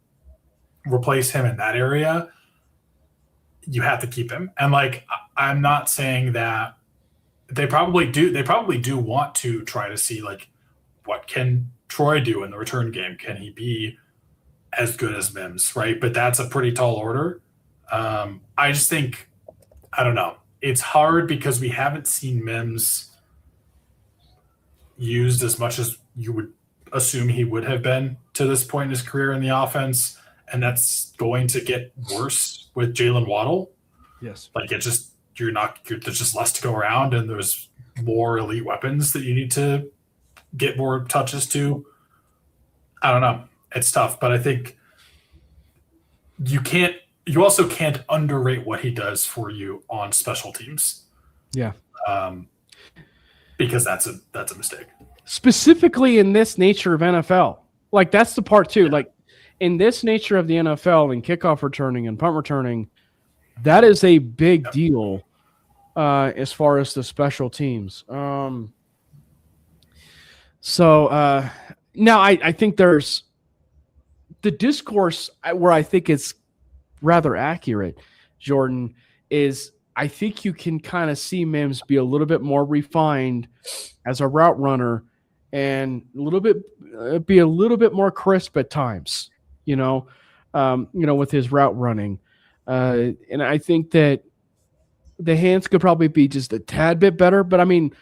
replace him in that area, you have to keep him. And like, I'm not saying that they probably do want to try to see like, what can Troy do in the return game? Can he be as good as Mims, right? But that's a pretty tall order. I just think, I don't know. It's hard because we haven't seen Mims used as much as you would assume he would have been to this point in his career in the offense. And that's going to get worse with Jalen Waddle. Yes. Like there's just less to go around, and there's more elite weapons that you need to get more touches to. I don't know. It's tough, but I think you also can't underrate what he does for you on special teams. Yeah. Because that's a mistake. Specifically in this nature of NFL. Like that's the part too. Yeah. Like in this nature of the NFL and kickoff returning and punt returning, that is a big deal as far as the special teams. So now I think there's the discourse where I think it's rather accurate, Jordan, is I think you can kind of see Mims be a little bit more refined as a route runner and be a little bit more crisp at times, with his route running. And I think that the hands could probably be just a tad bit better, but I mean,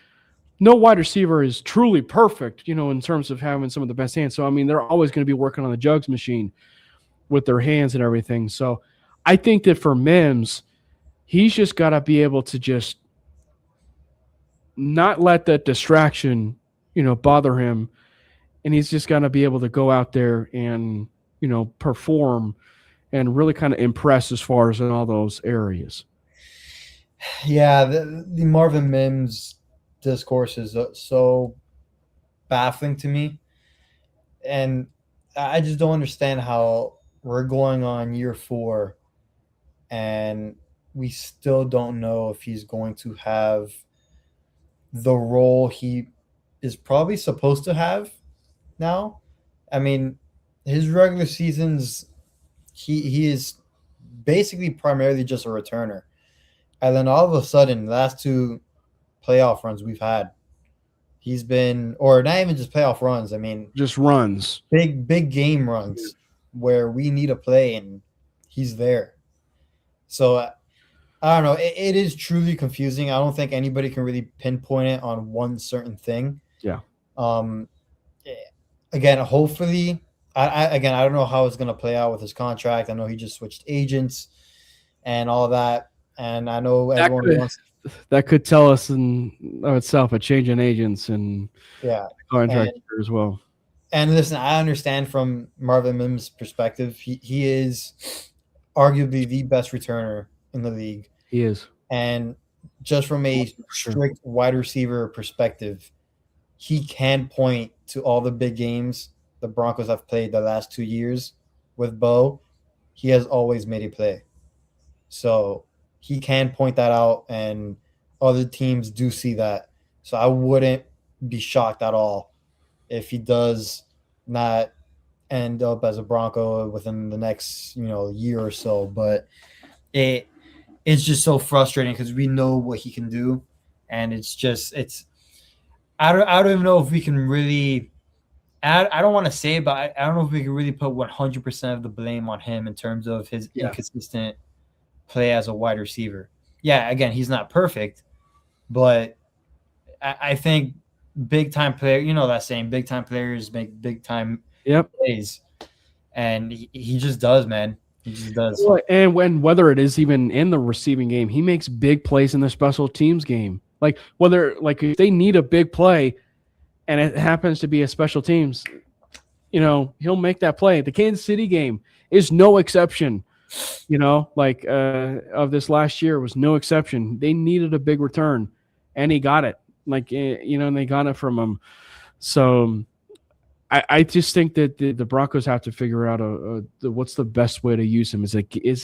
no wide receiver is truly perfect, in terms of having some of the best hands. So, I mean, they're always going to be working on the jugs machine with their hands and everything. So I think that for Mims, he's just got to be able to just not let that distraction, bother him. And he's just got to be able to go out there and, perform and really kind of impress as far as in all those areas. Yeah, the Marvin Mims discourse is so baffling to me. And I just don't understand how we're going on year 4 and we still don't know if he's going to have the role he is probably supposed to have now. I mean, his regular seasons, he is basically primarily just a returner. And then all of a sudden, the last 2 playoff runs we've had, he's been, or not even just playoff runs, I mean, just runs. Big game runs where we need a play and he's there. So I don't know. It is truly confusing. I don't think anybody can really pinpoint it on one certain thing. Yeah. Again, hopefully, I don't know how it's going to play out with his contract. I know he just switched agents and all that. And I know that could tell us in of itself a change in agents and contract as well. And listen, I understand from Marvin Mims' perspective, he is arguably the best returner in the league. He is. And just from a strict wide receiver perspective, he can point to all the big games the Broncos have played the last 2 years with Bo. He has always made a play. So he can point that out, and other teams do see that. So I wouldn't be shocked at all if he does not end up as a Bronco within the next, year or so. But it's just so frustrating because we know what he can do, and I don't even know if we can really. I don't want to say it, but I don't know if we can really put 100% of the blame on him in terms of his inconsistent play as a wide receiver. Yeah, again, he's not perfect, but I think big-time player, that saying, big-time players make big-time plays. And he just does, man. He just does. Well, and whether it is even in the receiving game, he makes big plays in the special teams game. Like, if they need a big play and it happens to be a special teams, he'll make that play. The Kansas City game is no exception. Of this last year was no exception. They needed a big return, and he got it. And they got it from him. So I just think that the Broncos have to figure out what's the best way to use him. Is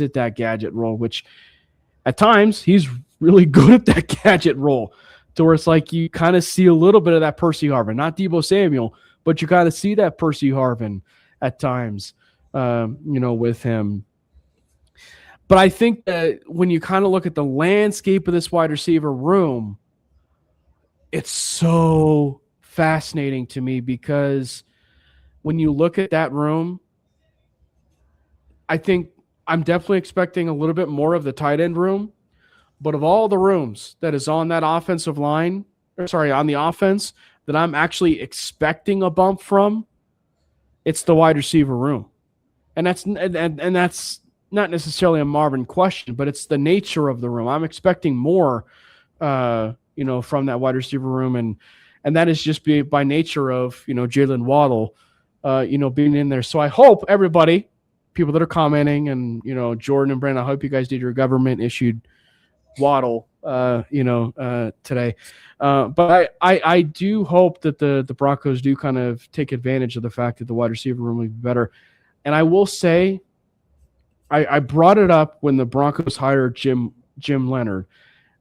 it that gadget role, which at times he's really good at that gadget role, to where it's like you kind of see a little bit of that Percy Harvin, not Deebo Samuel, but you kind of see that Percy Harvin at times, with him. But I think that when you kind of look at the landscape of this wide receiver room, it's so fascinating to me, because when you look at that room, I think I'm definitely expecting a little bit more of the tight end room. But of all the rooms that is on that offensive line, on the offense, that I'm actually expecting a bump from, it's the wide receiver room. And that's not necessarily a Marvin question, but it's the nature of the room. I'm expecting more, from that wide receiver room, and that is just by nature of, Jalen Waddle, being in there. So I hope everybody, people that are commenting, and, Jordan and Brandon, I hope you guys did your government issued Waddle, today. But I do hope that the Broncos do kind of take advantage of the fact that the wide receiver room will be better. And I will say, I brought it up when the Broncos hired Jim Leonhard,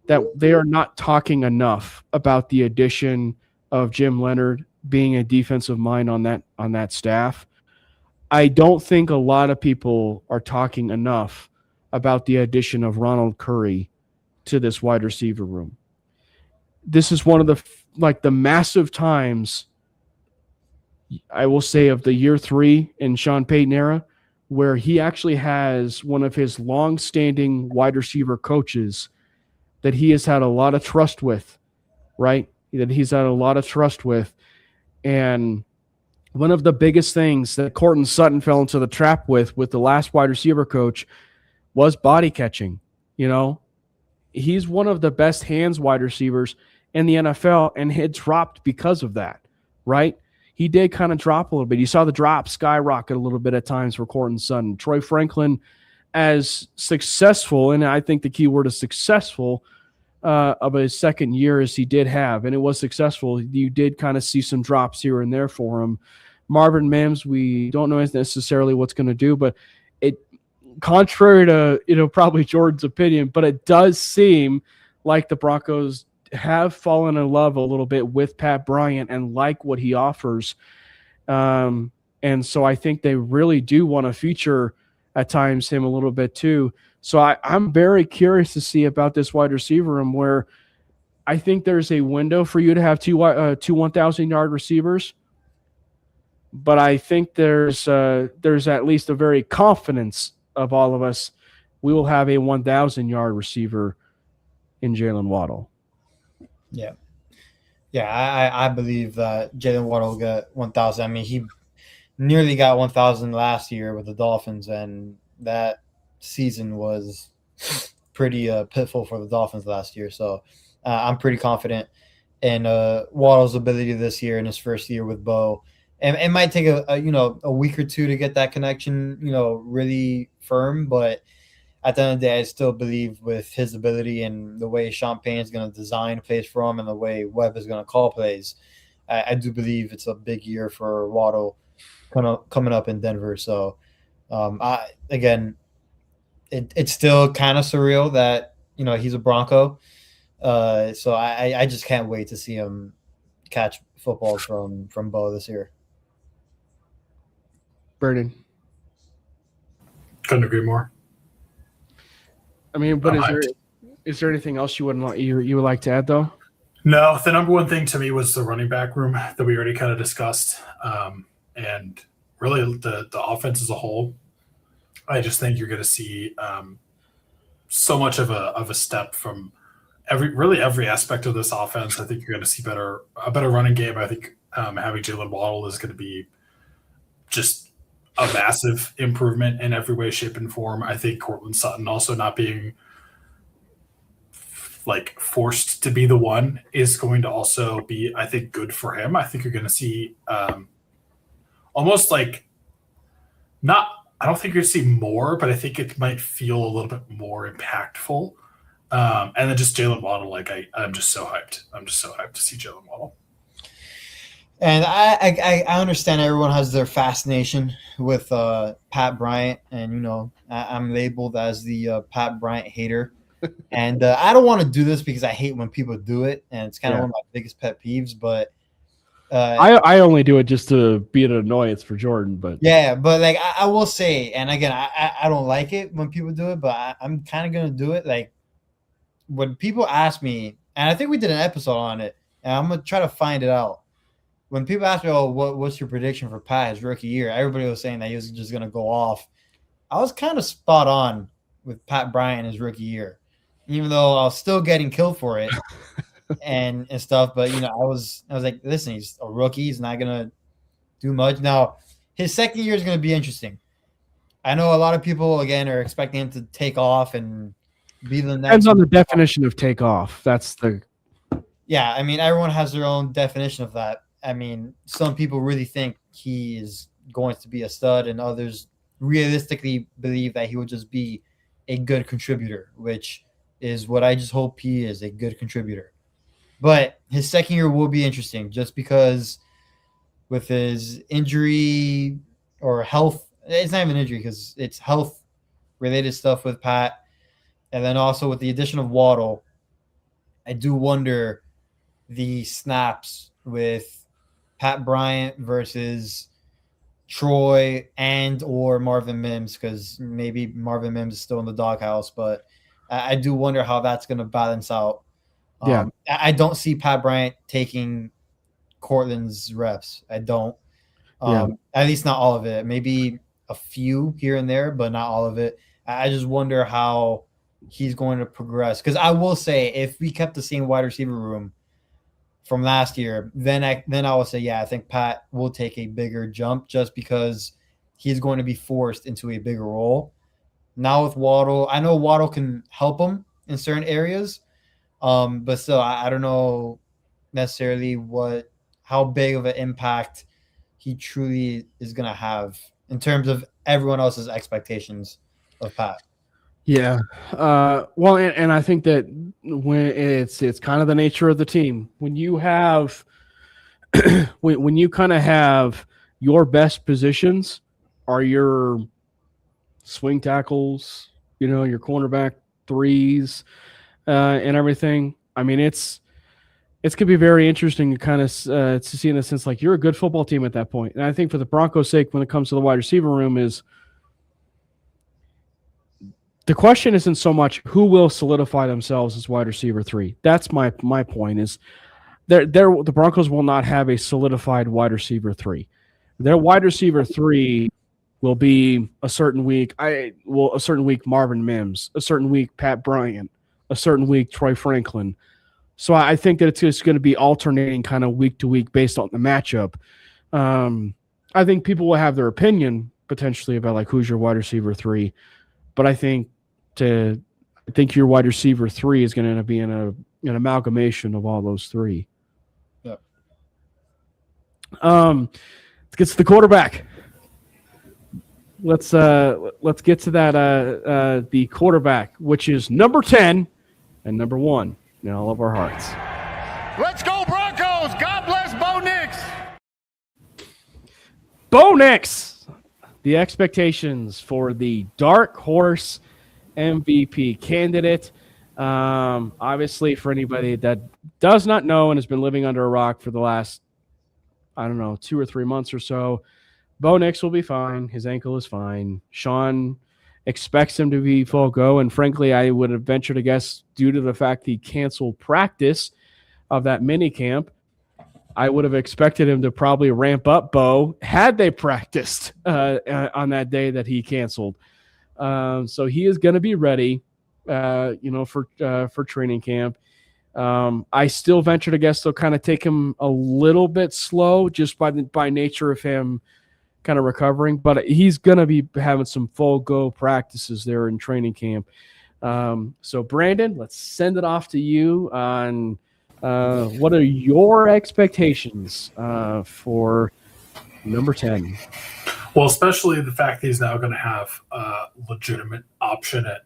that they are not talking enough about the addition of Jim Leonhard being a defensive mind on that staff. I don't think a lot of people are talking enough about the addition of Ronald Curry to this wide receiver room. This is one of the massive times, I will say, of the year 3 in Sean Payton era, where he actually has one of his long-standing wide receiver coaches that he has had a lot of trust with, right? That he's had a lot of trust with. And one of the biggest things that Courtland Sutton fell into the trap with the last wide receiver coach was body catching. He's one of the best hands wide receivers in the NFL, and had dropped because of that, right? He did kind of drop a little bit. You saw the drop skyrocket a little bit at times for Courtland Sutton. Troy Franklin, as successful, and I think the key word is successful, of his second year as he did have, and it was successful, you did kind of see some drops here and there for him. Marvin Mims, we don't know necessarily what's going to do, but it, contrary to probably Jordan's opinion, but it does seem like the Broncos have fallen in love a little bit with Pat Bryant and like what he offers. And so I think they really do want to feature at times him a little bit too. So I'm very curious to see about this wide receiver room, where I think there's a window for you to have two 1,000-yard receivers. But I think there's at least a very confidence of all of us, we will have a 1,000-yard receiver in Jalen Waddle. Yeah. I believe that Jalen Waddle will get 1,000. I mean, he nearly got 1,000 last year with the Dolphins, and that season was pretty pitiful for the Dolphins last year. So I'm pretty confident in Waddle's ability this year in his first year with Bo. And it might take a week or two to get that connection, really firm. But at the end of the day, I still believe with his ability and the way Sean Payne is going to design plays for him and the way Webb is going to call plays, I do believe it's a big year for Waddle coming up in Denver. So, it's still kind of surreal that, he's a Bronco. So I just can't wait to see him catch footballs from Bo this year. Brandon. Couldn't agree more. I mean, but is there anything else you would like to add though? No, the number one thing to me was the running back room that we already kind of discussed, and really the offense as a whole. I just think you're going to see so much of a step from every aspect of this offense. I think you're going to see a better running game. I think having Jalen Waddle is going to be just a massive improvement in every way, shape, and form. I think Courtland Sutton also not being forced to be the one is going to also be, I think, good for him. I think you're going to see almost not. I don't think you're going to see more, but I think it might feel a little bit more impactful. And then just Jalen Waddle, I'm just so hyped. I'm just so hyped to see Jalen Waddle. And I understand everyone has their fascination with Pat Bryant, and I'm labeled as the Pat Bryant hater. And I don't want to do this because I hate when people do it, and it's kind of one of my biggest pet peeves. But I only do it just to be an annoyance for Jordan. But yeah, but like I will say, and again, I don't like it when people do it, but I'm kind of gonna do it. Like when people ask me, and I think we did an episode on it, and I'm gonna try to find it out. When people ask me, "Oh, what's your prediction for Pat his rookie year?" Everybody was saying that he was just gonna go off. I was kind of spot on with Pat Bryant his rookie year, even though I was still getting killed for it and stuff. But I was like, listen, he's a rookie. He's not gonna do much. Now, his second year is gonna be interesting. I know a lot of people again are expecting him to take off and be the next. Depends on the definition of take off. That's the. Yeah, I mean, everyone has their own definition of that. I mean, some people really think he is going to be a stud, and others realistically believe that he will just be a good contributor, which is what I just hope he is, a good contributor. But his second year will be interesting just because with his injury or health, it's not even injury because it's health related stuff with Pat. And then also with the addition of Waddle, I do wonder the snaps with Pat Bryant versus Troy and or Marvin Mims, because maybe Marvin Mims is still in the doghouse, but I do wonder how that's going to balance out. Yeah. I don't see Pat Bryant taking Cortland's reps. I don't. At least not all of it. Maybe a few here and there, but not all of it. I just wonder how he's going to progress. Because I will say, if we kept the same wide receiver room from last year, then I will say, yeah, I think Pat will take a bigger jump just because he's going to be forced into a bigger role. Now with Waddle, I know Waddle can help him in certain areas, but still, I don't know necessarily how big of an impact he truly is going to have in terms of everyone else's expectations of Pat. Yeah. Well, and I think that when it's kind of the nature of the team, when you have when you kind of have your best positions are your swing tackles, your cornerback threes, and everything. I mean, it's going to be very interesting to kind of to see in a sense like you're a good football team at that point. And I think for the Broncos' sake, when it comes to the wide receiver room, is the question isn't so much who will solidify themselves as wide receiver 3. That's my point is the Broncos will not have a solidified wide receiver 3. Their wide receiver 3 will be a certain week. A certain week Marvin Mims, a certain week Pat Bryant, a certain week Troy Franklin. So I think that it's just going to be alternating kind of week to week based on the matchup. I think people will have their opinion potentially about like who's your wide receiver 3, but I think your wide receiver 3 is going to end up being an amalgamation of all those 3. Yep. Let's get to the quarterback. Let's get to that the quarterback, which is number 10 and number 1 in all of our hearts. Let's go Broncos! God bless Bo Nix! Bo Nix, the expectations for the dark horse MVP candidate. Obviously, for anybody that does not know and has been living under a rock for the last, 2 or 3 months or so, Bo Nix will be fine. His ankle is fine. Sean expects him to be full go, and frankly, I would have ventured to guess due to the fact he canceled practice of that mini camp, I would have expected him to probably ramp up Bo had they practiced on that day that he canceled. So he is going to be ready, for training camp. I still venture to guess they'll kind of take him a little bit slow just by nature of him kind of recovering, but he's going to be having some full go practices there in training camp. So Brandon, let's send it off to you on what are your expectations for number 10? Well, especially the fact that he's now going to have a legitimate option at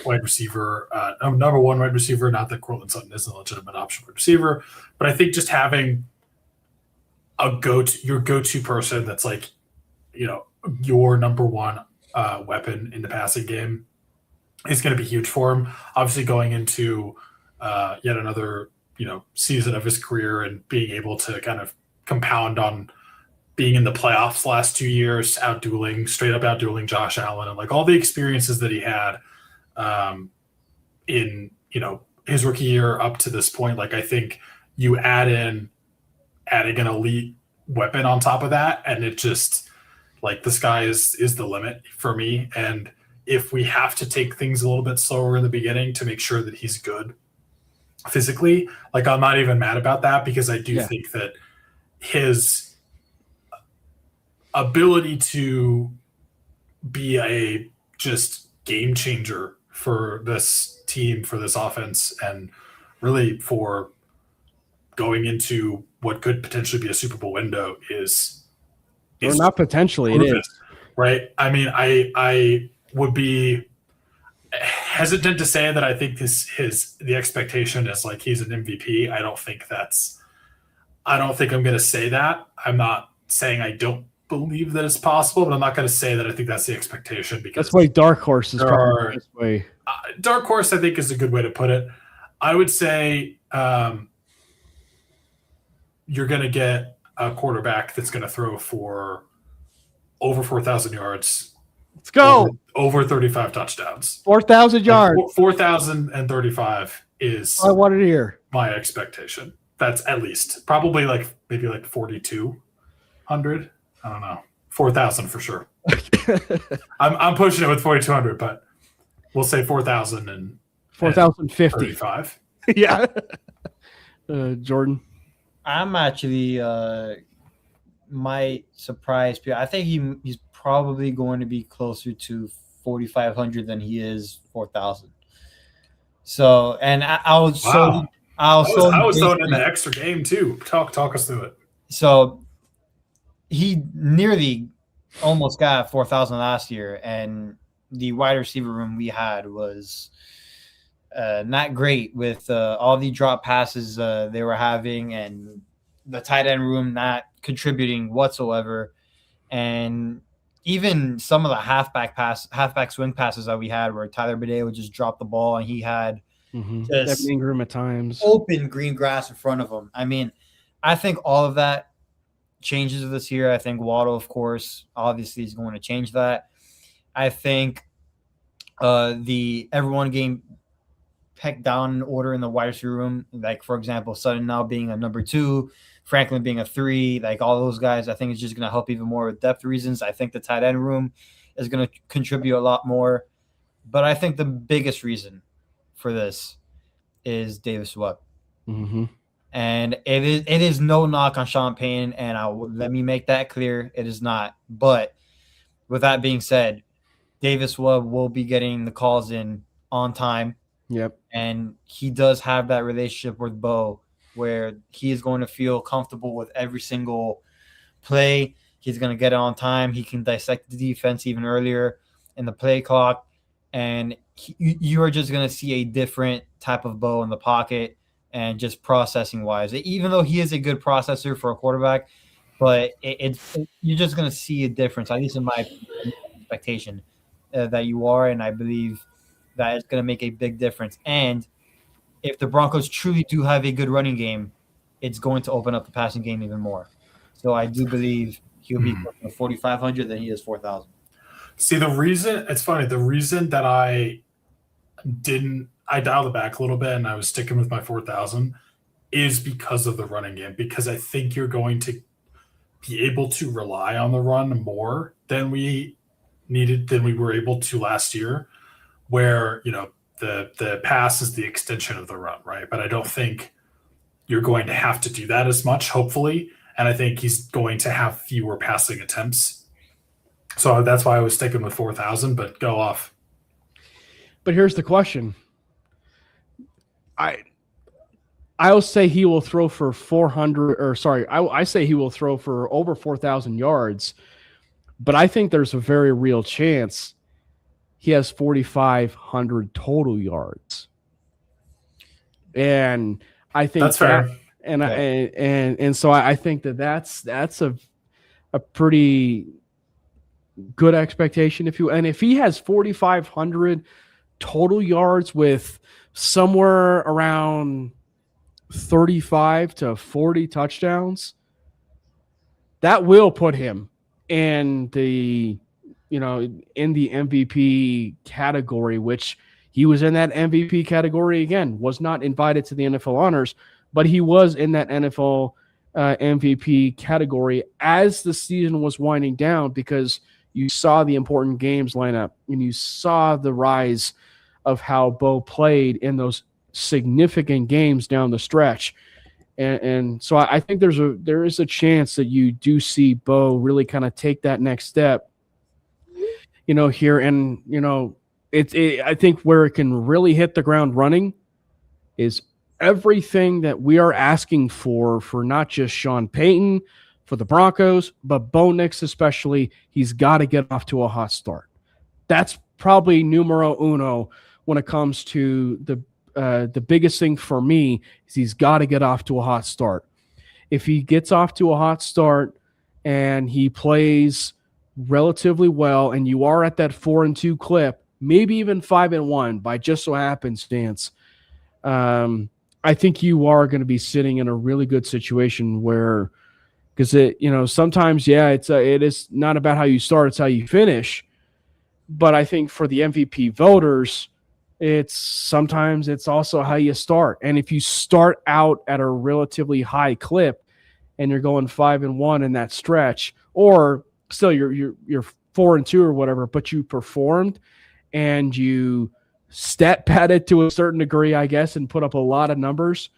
wide receiver, number 1 wide receiver. Not that Cortland Sutton isn't a legitimate option wide receiver, but I think just having your go-to person that's like, your number one weapon in the passing game is going to be huge for him. Obviously, going into yet another season of his career and being able to kind of compound on being in the playoffs last 2 years, straight up outdueling Josh Allen, and like all the experiences that he had in his rookie year up to this point. Like I think you adding an elite weapon on top of that, and it just like the sky is the limit for me. And if we have to take things a little bit slower in the beginning to make sure that he's good physically, like I'm not even mad about that, because I do think that his ability to be a just game changer for this team, for this offense, and really for going into what could potentially be a Super Bowl window is not potentially, it is. Right? I mean, I would be hesitant to say that I think the expectation is like he's an MVP. I don't think I'm going to say that. I'm not saying I don't believe that it's possible, but I'm not going to say that I think that's the expectation, because that's why dark horse is probably this way. Dark horse, I think, is a good way to put it. I would say you're going to get a quarterback that's going to throw for over 4,000 yards. Let's go. Over 35 touchdowns. 4,000 yards. 4,035 is I wanted to hear my expectation. That's at least probably maybe 4,200. I don't know. 4,000 for sure. I'm pushing it with 4,200, but we'll say 4,000 and 4,050. Yeah. Jordan. I'm actually might surprise people. I think he's probably going to be closer to 4,500 than he is 4,000. So, and I was throwing in the extra game too. Talk us through it. So he nearly almost got 4,000 last year, and the wide receiver room we had was not great with all the drop passes they were having, and the tight end room not contributing whatsoever. And even some of the halfback swing passes that we had, where Tyler Bidet would just drop the ball and he had just Ingram at times, open green grass in front of him. I mean, I think all of that changes this year. I think Waddle, of course, obviously is going to change that. I think everyone getting pegged down in order in the wide receiver room, like for example, Sutton now being a number 2, Franklin being a 3, like all those guys, I think it's just going to help even more with depth reasons. I think the tight end room is going to contribute a lot more. But I think the biggest reason for this is Davis Webb. Mm-hmm. And it is no knock on Sean Payton, and let me make that clear. It is not. But with that being said, Davis Webb will be getting the calls in on time. Yep. And he does have that relationship with Bo, where he is going to feel comfortable with every single play. He's going to get it on time. He can dissect the defense even earlier in the play clock. And you are just going to see a different type of Bo in the pocket and just processing wise, even though he is a good processor for a quarterback, but you're just going to see a difference, at least in my expectation that you are. And I believe that it's going to make a big difference. And if the Broncos truly do have a good running game, it's going to open up the passing game even more. So I do believe he'll be 4,500 than he is 4,000. See, the reason that I dialed it back a little bit and I was sticking with my 4,000 is because of the running game, because I think you're going to be able to rely on the run more than we were able to last year, where, the pass is the extension of the run, right? But I don't think you're going to have to do that as much, hopefully. And I think he's going to have fewer passing attempts. So that's why I was sticking with 4,000, but go off. But here's the question. I'll say he will throw for 400, or sorry, I say he will throw for over 4,000 yards, but I think there's a very real chance he has 4,500 total yards. And I think that's fair. And Okay. and so I think that's a pretty good expectation if he has 4,500 total yards with somewhere around 35 to 40 touchdowns, that will put him in the in the MVP category, which he was in that MVP category again, was not invited to the NFL honors, but he was in that NFL MVP category as the season was winding down, because you saw the important games line up and you saw the rise of how Bo played in those significant games down the stretch. And so I think there is a chance that you do see Bo really kind of take that next step, here. And, I think where it can really hit the ground running is everything that we are asking for not just Sean Payton, for the Broncos, but Bo Nix especially. He's got to get off to a hot start. That's probably numero uno when it comes to the biggest thing for me is he's got to get off to a hot start. If he gets off to a hot start and he plays relatively well, and you are at that 4-2 clip, maybe even 5-1 by just so happenstance, I think you are going to be sitting in a really good situation where, because sometimes it is not about how you start, it's how you finish. But I think for the MVP voters, sometimes it's also how you start. And if you start out at a relatively high clip and you're going 5-1 in that stretch, or still you're 4-2 or whatever, but you performed and you stat padded to a certain degree, I guess, and put up a lot of numbers,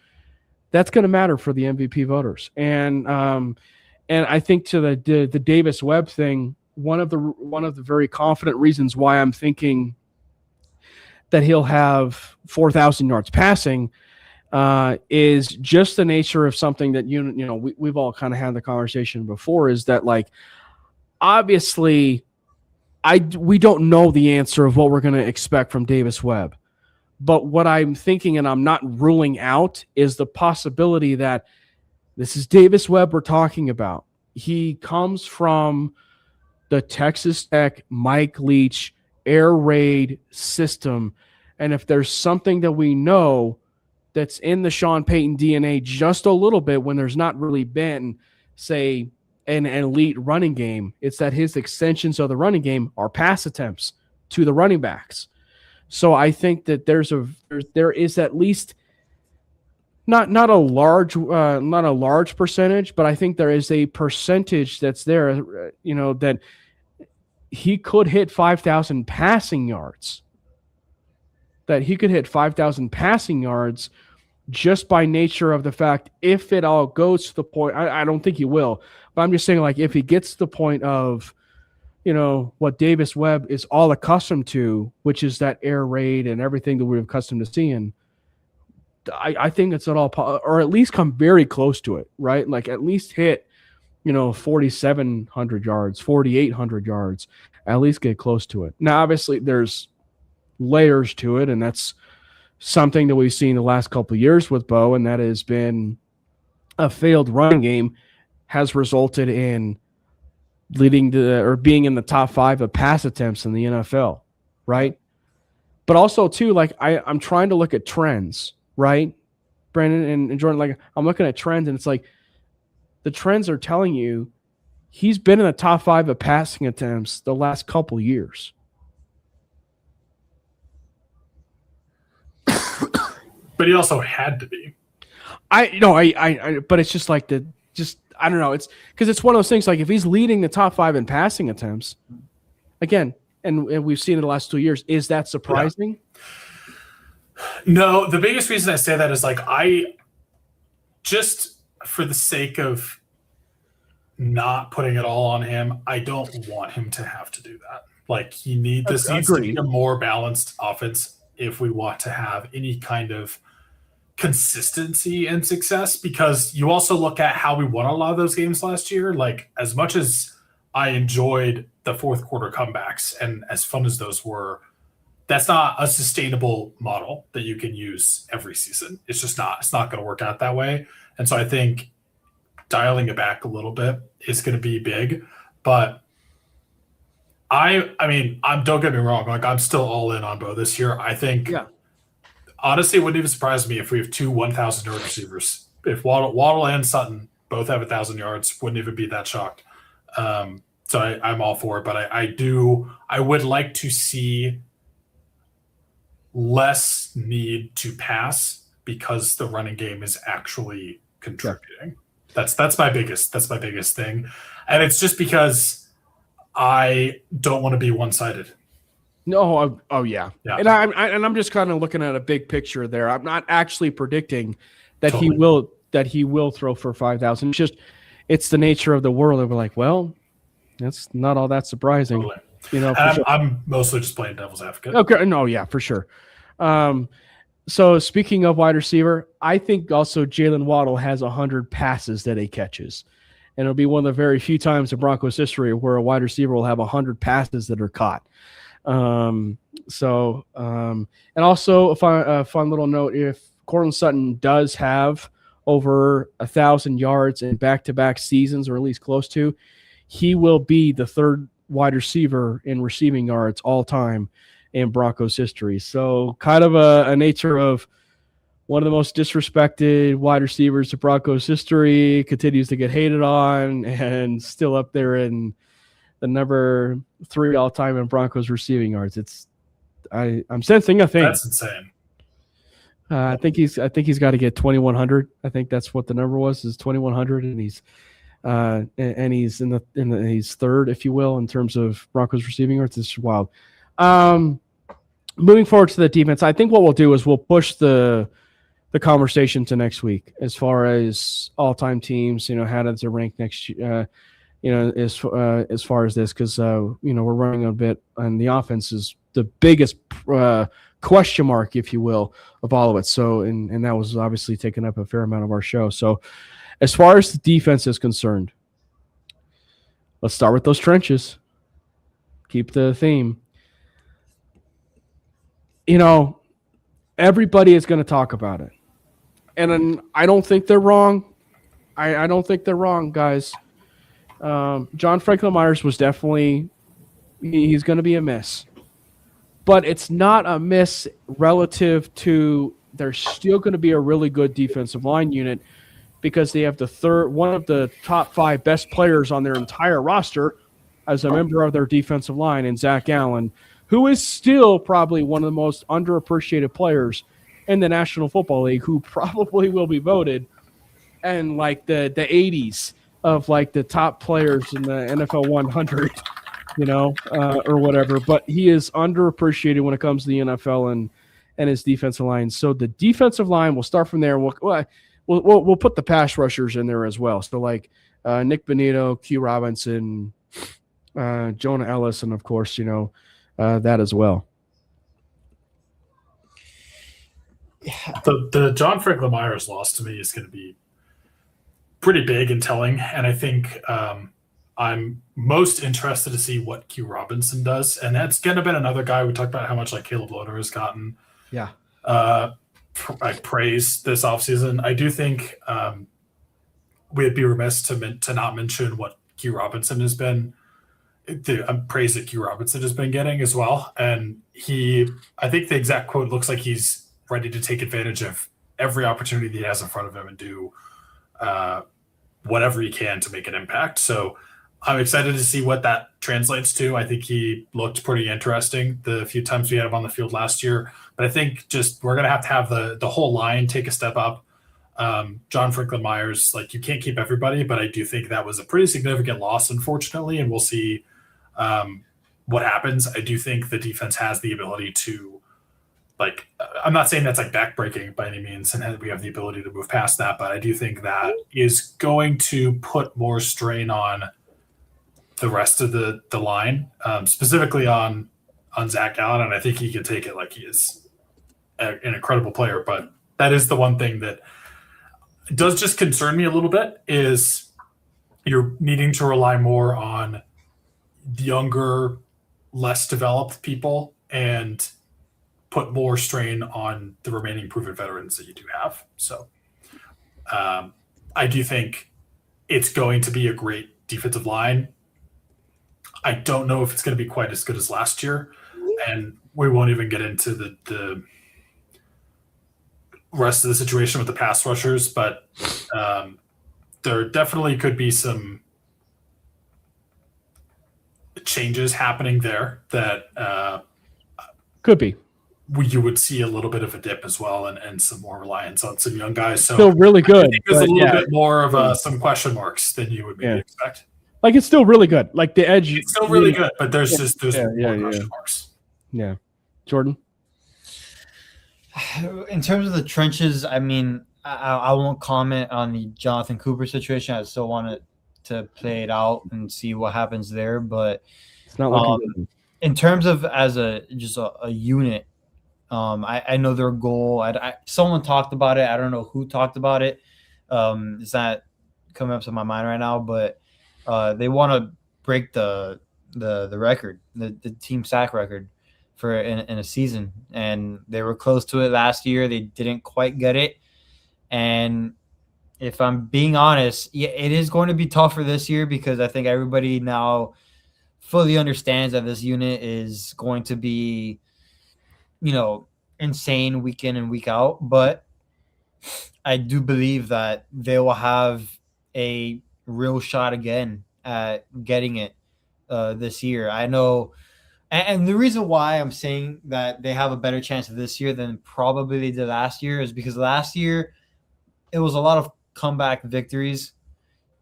that's going to matter for the MVP voters. And I think to the Davis Webb thing, one of the very confident reasons why I'm thinking that he'll have 4,000 yards passing is just the nature of something that we've all kind of had the conversation before, is that, like, obviously we don't know the answer of what we're going to expect from Davis Webb. But what I'm thinking, and I'm not ruling out, is the possibility that this is Davis Webb we're talking about. He comes from the Texas Tech Mike Leach air raid system. And if there's something that we know that's in the Sean Payton DNA just a little bit, when there's not really been, say, an elite running game, it's that his extensions of the running game are pass attempts to the running backs. So I think that there is at least not a large percentage, but I think there is a percentage that's there, that he could hit 5,000 passing yards. That he could hit 5,000 passing yards just by nature of the fact, if it all goes to the point, I don't think he will, but I'm just saying, like, if he gets to the point of, what Davis Webb is all accustomed to, which is that air raid and everything that we're accustomed to seeing, I think it's at all, or at least come very close to it, right? Like, at least hit, 4,700 yards, 4,800 yards, at least get close to it. Now, obviously, there's layers to it, and that's something that we've seen the last couple of years with Bo, and that has been a failed running game has resulted in being in the top 5 of pass attempts in the NFL, right? But also, too, like, I'm trying to look at trends, right? Brandon and Jordan, like, I'm looking at trends, and it's like the trends are telling you he's been in the top 5 of passing attempts the last couple years. But he also had to be. But it's just like I don't know. It's because it's one of those things, like, if he's leading the top 5 in passing attempts, again, and we've seen it the last 2 years, is that surprising? Yeah. No, the biggest reason I say that is, like, I just, for the sake of not putting it all on him, I don't want him to have to do that. Like, this needs to be a more balanced offense if we want to have any kind of consistency and success, because you also look at how we won a lot of those games last year. Like, as much as I enjoyed the fourth quarter comebacks and as fun as those were, that's not a sustainable model that you can use every season. It's just not. It's not going to work out that way. And so I think dialing it back a little bit is going to be big. But I mean, don't get me wrong. Like, I'm still all in on Bo this year. I think, honestly, it wouldn't even surprise me if we have 2 1,000-yard receivers. If Waddle and Sutton both have 1,000 yards, wouldn't even be that shocked. So I'm all for it. But I would like to see less need to pass because the running game is actually contributing. That's my biggest thing. And it's just because I don't want to be one-sided. No, yeah. And I'm just kind of looking at a big picture there. I'm not actually predicting that he will throw for 5,000. It's the nature of the world. And we're like, well, that's not all that surprising. Totally. You know, I'm mostly just playing devil's advocate. Okay, no, yeah, for sure. So speaking of wide receiver, I think also Jalen Waddle has 100 passes that he catches. And it'll be one of the very few times in Broncos history where a wide receiver will have 100 passes that are caught. And also a fun little note, if Courtland Sutton does have over 1,000 yards in back-to-back seasons, or at least close to, he will be the third wide receiver in receiving yards all time in Broncos history. So kind of a nature of one of the most disrespected wide receivers of Broncos history, continues to get hated on, and still up there in the number 3 all time in Broncos receiving yards. I'm sensing a thing. That's insane. I think he's got to get 2,100. I think that's what the number was, is 2,100, and he's he's third, if you will, in terms of Broncos receiving yards. It's wild. Moving forward to the defense, I think what we'll do is we'll push the conversation to next week as far as all-time teams. You know, how does it rank next year? As far as this, because we're running a bit, and the offense is the biggest question mark, if you will, of all of it. So, and that was obviously taking up a fair amount of our show. So, as far as the defense is concerned, let's start with those trenches. Keep the theme. Everybody is going to talk about it. And I don't think they're wrong. I don't think they're wrong, guys. John Franklin Myers was definitely – he's going to be a miss. But it's not a miss relative to – there's still going to be a really good defensive line unit because they have one of the top 5 best players on their entire roster as a member of their defensive line in Zach Allen, who is still probably one of the most underappreciated players in the National Football League, who probably will be voted in like the 80s of like the top players in the NFL 100, or whatever. But he is underappreciated when it comes to the NFL and his defensive line. So the defensive line, we'll start from there. We'll put the pass rushers in there as well. So like Nick Bonito, Q Robinson, Jonah Ellis, and of course, that as well. The John Franklin Myers loss to me is going to be pretty big and telling, and I think I'm most interested to see what Q Robinson does, and that's going to be another guy. We talked about how much like Caleb Loader has gotten praise this offseason. I do think we'd be remiss to not mention what Q Robinson has been. The praise that Q Robinson has been getting as well, and I think the exact quote looks like he's ready to take advantage of every opportunity that he has in front of him and do whatever he can to make an impact. So I'm excited to see what that translates to. I think he looked pretty interesting the few times we had him on the field last year. But I think just we're going to have the whole line take a step up. John Franklin Myers, like, you can't keep everybody, but I do think that was a pretty significant loss, unfortunately, and we'll see what happens. I do think the defense has the ability to, like, I'm not saying that's like backbreaking by any means, and we have the ability to move past that, but I do think that is going to put more strain on the rest of the line, specifically on Zach Allen, and I think he can take it. Like, he is an incredible player, but that is the one thing that does just concern me a little bit, is you're needing to rely more on younger, less developed people and put more strain on the remaining proven veterans that you do have. So I do think it's going to be a great defensive line. I don't know if it's going to be quite as good as last year, and we won't even get into the rest of the situation with the pass rushers, but there definitely could be some changes happening there that Could be. you would see a little bit of a dip as well, and some more reliance on some young guys. So Still really good. I think there's a little yeah. bit more of some question marks than you would maybe expect. Like, it's still really good. Like, the edge. It's still really good, but there's more yeah. question marks. Yeah. Jordan? In terms of the trenches, I mean, I won't comment on the Jonathan Cooper situation. I still want it to play it out and see what happens there. But It's not looking good. in terms of as a unit, I know their goal. Someone talked about it. I don't know who talked about it. It's not coming up to my mind right now, but they want to break the record, the team sack record for in a season, and they were close to it last year. They didn't quite get it, and if I'm being honest, yeah, it is going to be tougher this year because I think everybody now fully understands that this unit is going to be, insane week in and week out. But I do believe that they will have a real shot again at getting it this year. I know. And the reason why I'm saying that they have a better chance of this year than probably they did last year is because last year it was a lot of comeback victories.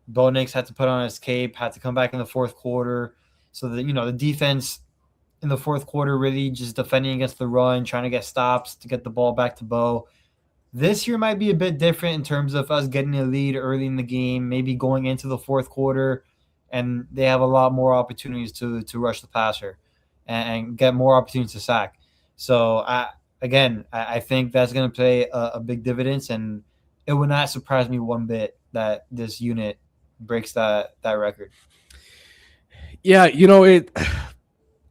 Bo Nix had to put on his cape, had to come back in the fourth quarter. So the defense in the fourth quarter really just defending against the run, trying to get stops to get the ball back to Bo. This year might be a bit different in terms of us getting a lead early in the game, maybe going into the fourth quarter, and they have a lot more opportunities to rush the passer and get more opportunities to sack. So, I think that's going to play a big dividends, and it would not surprise me one bit that this unit breaks that record. Yeah,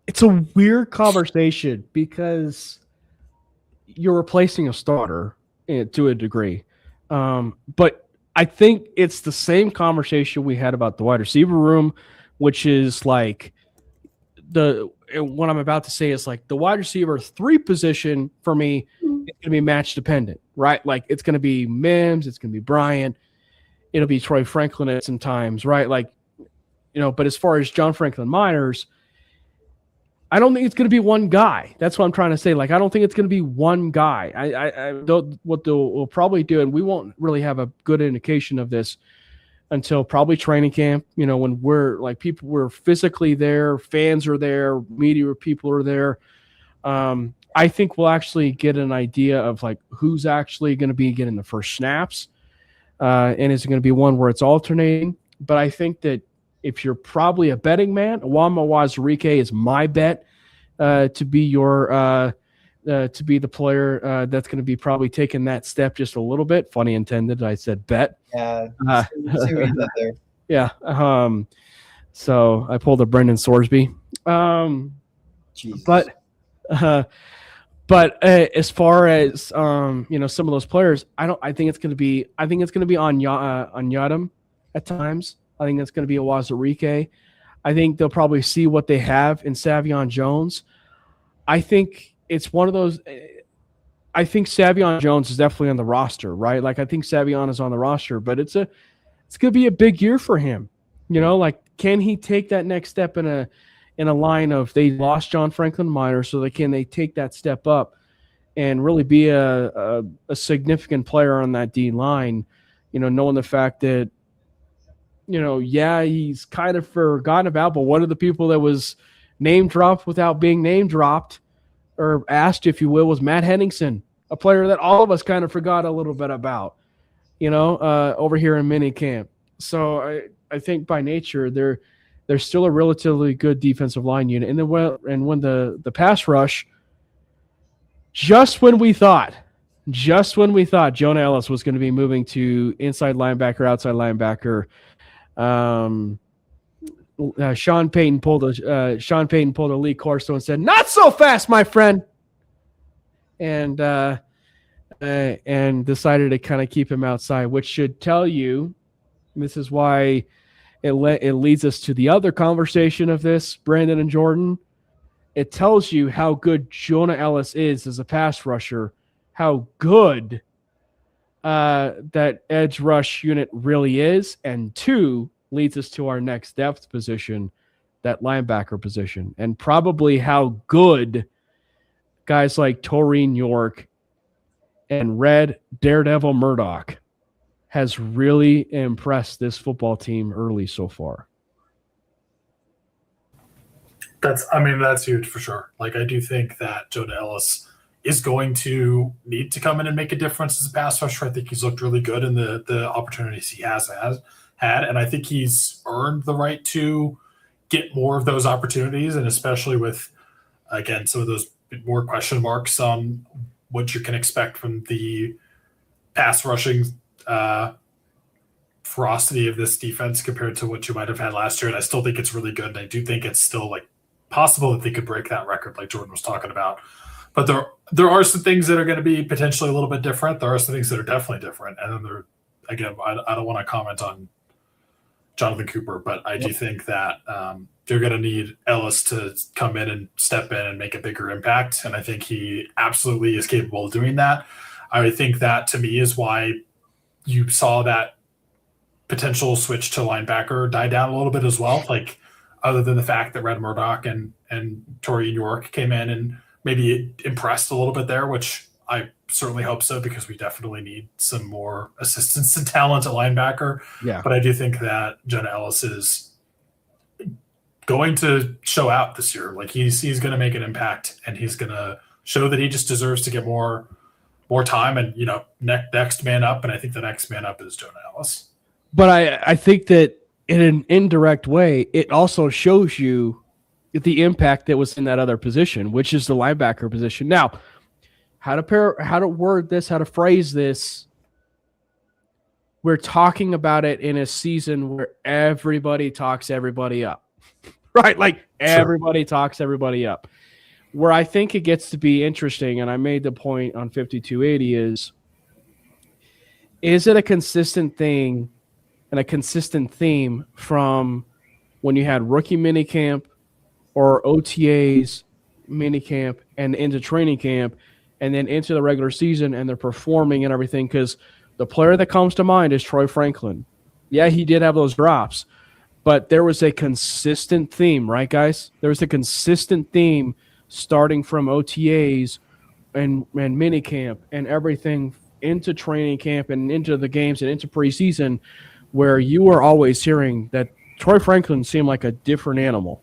it's a weird conversation because you're replacing a starter to a degree. But I think it's the same conversation we had about the wide receiver room, which is like what I'm about to say is like the wide receiver 3 position for me is going to be match dependent, right? Like it's going to be Mims, it's going to be Bryant, it'll be Troy Franklin at some times, right? Like, but as far as John Franklin Myers, I don't think it's going to be one guy. That's what I'm trying to say. Like, I don't think it's going to be one guy. I don't, what we'll probably do, and we won't really have a good indication of this until probably training camp, when we're physically there, fans are there, media people are there. I think we'll actually get an idea of like who's actually going to be getting the first snaps. And is it going to be one where it's alternating? But I think that if you're probably a betting man, Wama Wazirike is my bet to be to be the player that's going to be probably taking that step just a little bit. Funny intended. I said bet. Yeah. See what you did there. Yeah. So I pulled a Brendan Sorsby. But as far as some of those players, I think it's going to be on Yadam at times. I think it's going to be a Wazirike. I think they'll probably see what they have in Savion Jones. I think it's one of those. I think Savion Jones is definitely on the roster, right? Like I think Savion is on the roster, but it's going to be a big year for him. Like can he take that next step in a line of they lost John Franklin Myers, so they take that step up and really be a significant player on that D line, knowing the fact that, he's kind of forgotten about, but one of the people that was name dropped without being name dropped or asked, if you will, was Matt Henningsen, a player that all of us kind of forgot a little bit about, over here in minicamp. So I think by nature they're still a relatively good defensive line unit. And then when the pass rush, just when we thought Jonah Ellis was going to be moving to inside linebacker, outside linebacker, Sean Payton pulled a Lee Corso and said, "Not so fast, my friend." And and decided to kind of keep him outside, which should tell you, this is why it leads us to the other conversation of this, Brandon and Jordan. It tells you how good Jonah Ellis is as a pass rusher, how good that edge rush unit really is, and two, leads us to our next depth position, that linebacker position, and probably how good guys like Taurine York and Red Daredevil Murdoch has really impressed this football team early so far. That's huge for sure. Like, I do think that Jonah Ellis is going to need to come in and make a difference as a pass rusher. I think he's looked really good in the opportunities he has had, and I think he's earned the right to get more of those opportunities, and especially with, again, some of those more question marks on what you can expect from the pass rushing ferocity of this defense compared to what you might have had last year. And I still think it's really good. And I do think it's still like possible that they could break that record like Jordan was talking about. But there are some things that are going to be potentially a little bit different. There are some things that are definitely different. And then I don't want to comment on Jonathan Cooper, but I do think that you're going to need Ellis to come in and step in and make a bigger impact. And I think he absolutely is capable of doing that. I think that, to me, is why you saw that potential switch to linebacker die down a little bit as well. Like, other than the fact that Red Murdoch and Taurine York came in and maybe impressed a little bit there, which I certainly hope so, because we definitely need some more assistance and talent at linebacker. Yeah. But I do think that Jonah Ellis is going to show out this year. Like, he's going to make an impact, and he's going to show that he just deserves to get more time, and, you know, next man up. And I think the next man up is Jonah Ellis. But I think that in an indirect way, it also shows you the impact that was in that other position, which is the linebacker position. Now, how to word this, how to phrase this. We're talking about it in a season where everybody talks everybody up, right? Like, everybody talks everybody up. Where I think it gets to be interesting, and I made the point on 5280, is it a consistent thing and a consistent theme from when you had rookie minicamp or OTAs minicamp and into training camp and then into the regular season, and they're performing and everything? Because the player that comes to mind is Troy Franklin. Yeah, he did have those drops, but there was a consistent theme, right, guys? There was a consistent theme starting from OTAs and minicamp and everything into training camp and into the games and into preseason, where you were always hearing that Troy Franklin seemed like a different animal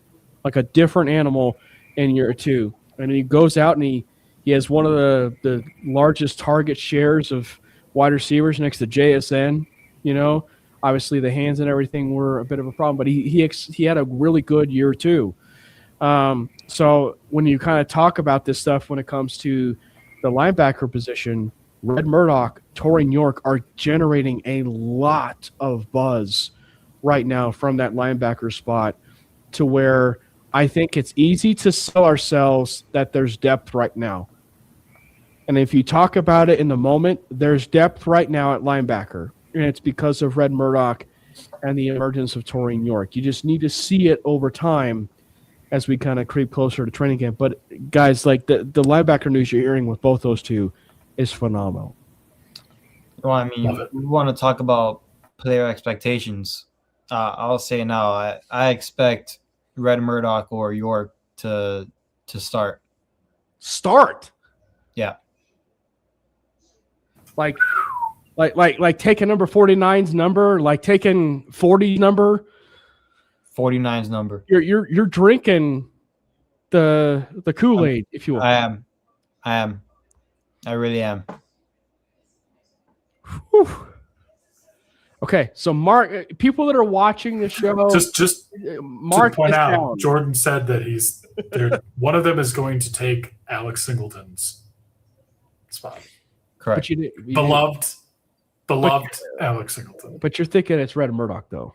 in year two. And he goes out and he has one of the largest target shares of wide receivers next to JSN. You know, obviously the hands and everything were a bit of a problem, but he had a really good year too. So when you kind of talk about this stuff when it comes to the linebacker position, Red Murdoch, Taurine York are generating a lot of buzz right now from that linebacker spot, to where I think it's easy to sell ourselves that there's depth right now. And if you talk about it in the moment, there's depth right now at linebacker, and it's because of Red Murdoch and the emergence of Taurine York. You just need to see it over time as we kind of creep closer to training camp. But guys, like the linebacker news you're hearing with both those two is phenomenal. Well, I mean, we want to talk about player expectations. I'll say now, I expect Red Murdoch or York to start. Start? Yeah. Like taking number 49's number, like taking 40's number. 49's number. You're drinking the Kool-Aid, if you will. I am. I really am. Whew. Okay, so Mark, people that are watching the show, just Mark to point out, down. Jordan said that one of them is going to take Alex Singleton's spot. Correct. Beloved Alex Singleton. But you're thinking it's Red Murdoch, though.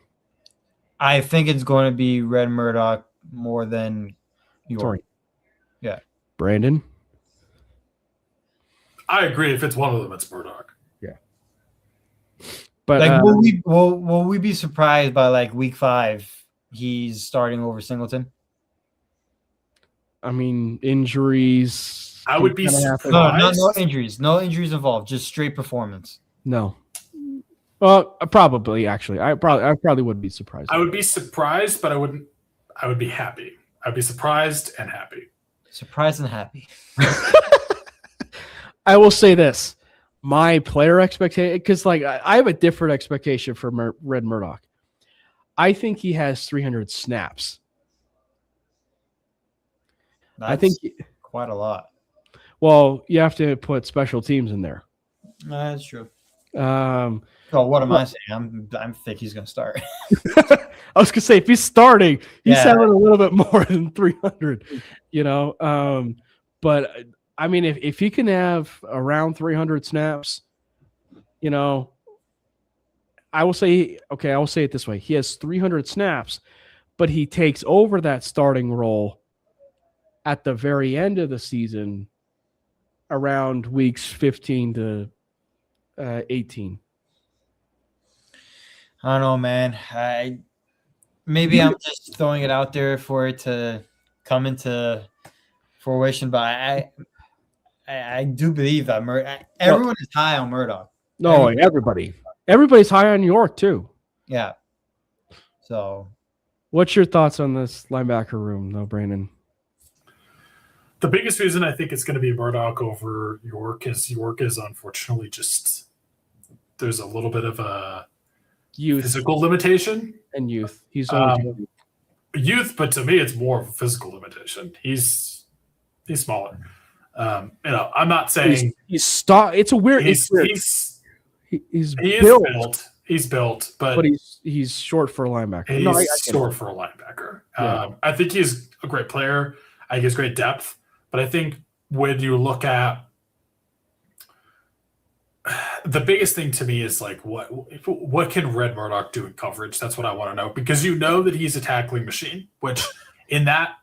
I think it's going to be Red Murdoch more than York. Sorry. Yeah. Brandon? I agree. If it's one of them, it's Murdoch. But Like, will we be surprised by like week 5 he's starting over Singleton? I mean, injuries. I would be No surprised. injuries. No injuries involved. Just straight performance. No. Well, probably actually. I probably would be surprised. I would be surprised, but I wouldn't. I would be happy. I'd be surprised and happy. Surprised and happy. I will say this. My player expectation, because like I have a different expectation for Red Murdoch. I think he has 300 snaps. I think quite a lot. Well, you have to put special teams in there. That's true. Oh, what am I saying? I think he's going to start. I was gonna say if he's starting, he's Yeah. having a little bit more than 300. But I mean, if he can have around 300 snaps, I will say it this way: he has 300 snaps, but he takes over that starting role at the very end of the season, around weeks 15 to 18. I don't know, man. Maybe I'm just throwing it out there for it to come into fruition, but I do believe that everyone is high on Murdoch. No, everybody's high on New York too. Yeah. So, what's your thoughts on this linebacker room, though, Brandon? The biggest reason I think it's going to be Murdoch over York is unfortunately just there's a little bit of a physical limitation and youth. He's youth, but to me, it's more of a physical limitation. He's smaller. I'm not saying it's a weird. He's built. He's built, but he's short for a linebacker. He's short for a linebacker. Yeah. I think he's a great player. I think he has great depth, but I think when you look at the biggest thing to me is like what can Red Murdoch do in coverage? That's what I want to know, because you know that he's a tackling machine, which in that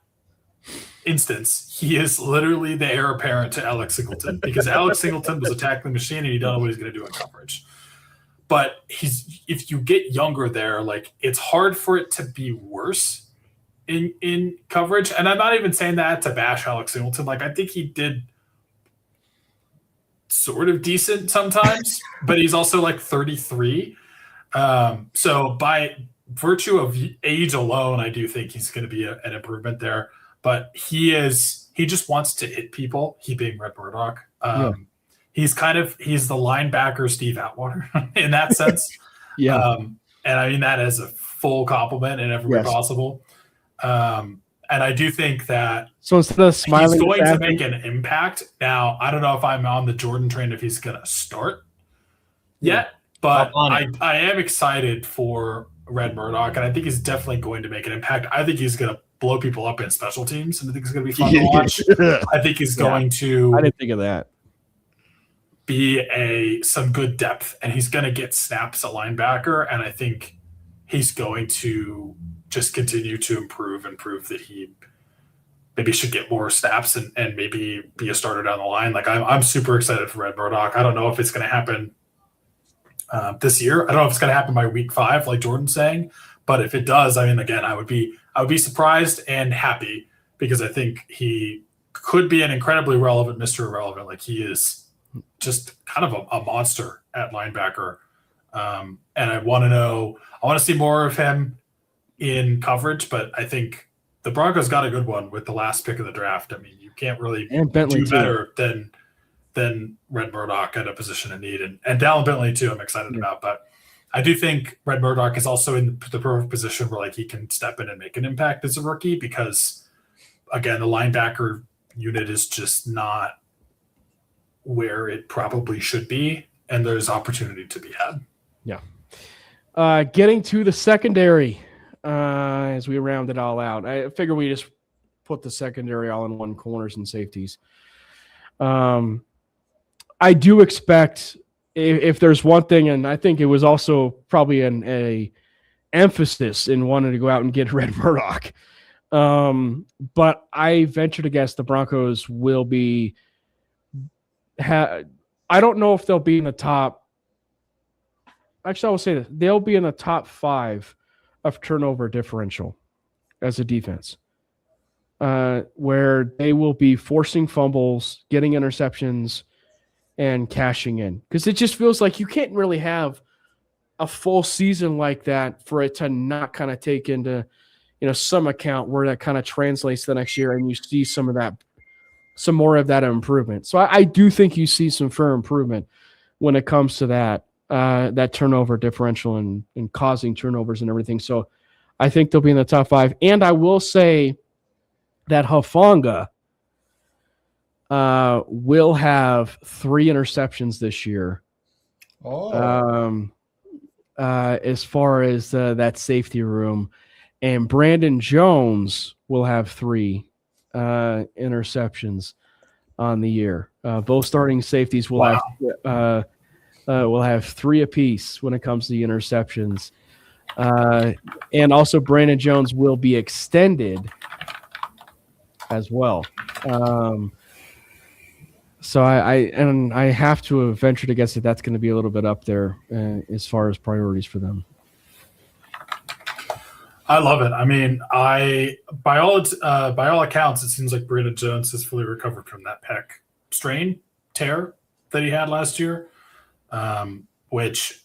instance, he is literally the heir apparent to Alex Singleton, because Alex Singleton was a tackling machine and he don't know what he's going to do in coverage. But if you get younger there, like it's hard for it to be worse in coverage. And I'm not even saying that to bash Alex Singleton. Like I think he did sort of decent sometimes, but he's also like 33. So by virtue of age alone, I do think he's going to be an improvement there. But he just wants to hit people. He being Red Murdoch. He's the linebacker Steve Atwater in that sense. Yeah. And I mean that as a full compliment in every way possible. And I do think that so instead of smiling, he's going to make an impact. Now, I don't know if I'm on the Jordan train if he's going to start yet, but I am excited for Red Murdoch, and I think he's definitely going to make an impact. I think he's going to blow people up in special teams, and I think it's going to be fun to watch. I think he's going to. I didn't think of that. Be some good depth, and he's going to get snaps at linebacker, and I think he's going to just continue to improve and prove that he maybe should get more snaps and maybe be a starter down the line. Like I'm super excited for Red Murdoch. I don't know if it's going to happen this year. I don't know if it's going to happen by week 5, like Jordan's saying, but if it does, I mean, again, I would be surprised and happy, because I think he could be an incredibly relevant Mr. Irrelevant. Like he is just kind of a monster at linebacker. And I want to see more of him in coverage, but I think the Broncos got a good one with the last pick of the draft. I mean, you can't really do better than Red Murdoch at a position of need, and Dallin Bentley too. I'm excited about, but I do think Red Murdoch is also in the perfect position where like he can step in and make an impact as a rookie, because again, the linebacker unit is just not where it probably should be, and there's opportunity to be had. Yeah. Getting to the secondary. As we round it all out, I figure we just put the secondary all in one, corners and safeties. I do expect, if there's one thing, and I think it was also probably a emphasis in wanting to go out and get Red Murdoch. But I venture to guess the Broncos will be I don't know if they'll be in the top. Actually, I will say this. They'll be in the top 5 of turnover differential as a defense, where they will be forcing fumbles, getting interceptions, and cashing in. Because it just feels like you can't really have a full season like that for it to not kind of take into, some account where that kind of translates the next year and you see some more of that improvement. So I do think you see some fair improvement when it comes to that turnover differential and causing turnovers and everything. So I think they'll be in the top 5. And I will say that Hufanga will have 3 interceptions this year. As far as that safety room. And Brandon Jones will have 3 interceptions on the year. Both starting safeties will have 3 apiece when it comes to the interceptions. And also Brandon Jones will be extended as well. So I have to venture to guess that that's going to be a little bit up there as far as priorities for them. I love it. I mean, by all accounts, it seems like Brandon Jones has fully recovered from that pec strain tear that he had last year, which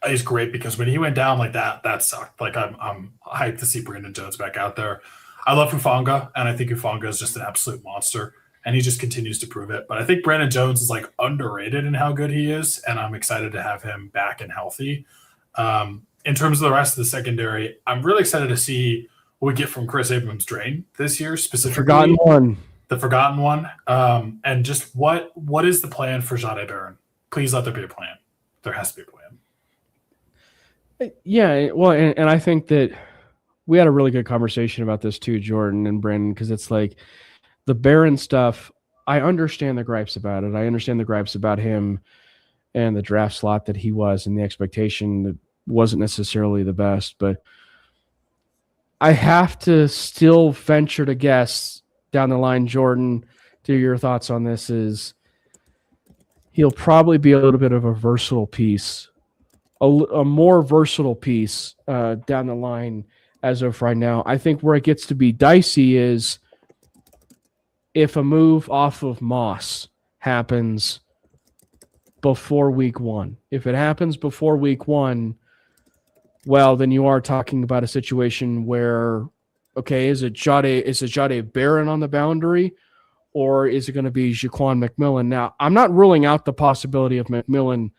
is great because when he went down like that sucked. Like I'm hyped to see Brandon Jones back out there. I love Hufanga, and I think Hufanga is just an absolute monster, and he just continues to prove it. But I think Brandon Jones is like underrated in how good he is, and I'm excited to have him back and healthy. In terms of the rest of the secondary, I'm really excited to see what we get from Chris Abrams-Drain this year, specifically. The forgotten one. And just what is the plan for Jahdae Barron? Please let there be a plan. There has to be a plan. Yeah, well, and I think that we had a really good conversation about this too, Jordan and Brandon, because it's like the Barron stuff, I understand the gripes about it. I understand the gripes about him and the draft slot that he was and the expectation that wasn't necessarily the best, but I have to still venture to guess down the line, Jordan, to your thoughts on this is he'll probably be a little bit of a versatile piece, a more versatile piece down the line as of right now. I think where it gets to be dicey is if a move off of Moss happens before week 1. If it happens before week 1, well, then you are talking about a situation where, okay, is it Jahdae Barron on the boundary, or is it going to be Jaquan McMillan? Now, I'm not ruling out the possibility of McMillan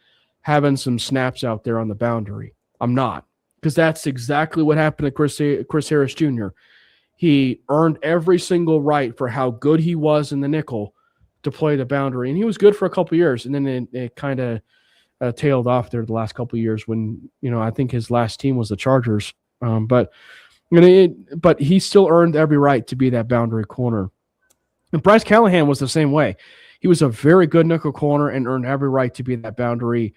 having some snaps out there on the boundary. I'm not, because that's exactly what happened to Chris Harris Jr. He earned every single right for how good he was in the nickel to play the boundary, and he was good for a couple of years, and then it kind of tailed off there the last couple of years when, I think his last team was the Chargers. But he still earned every right to be that boundary corner. And Bryce Callahan was the same way. He was a very good nickel corner and earned every right to be that boundary,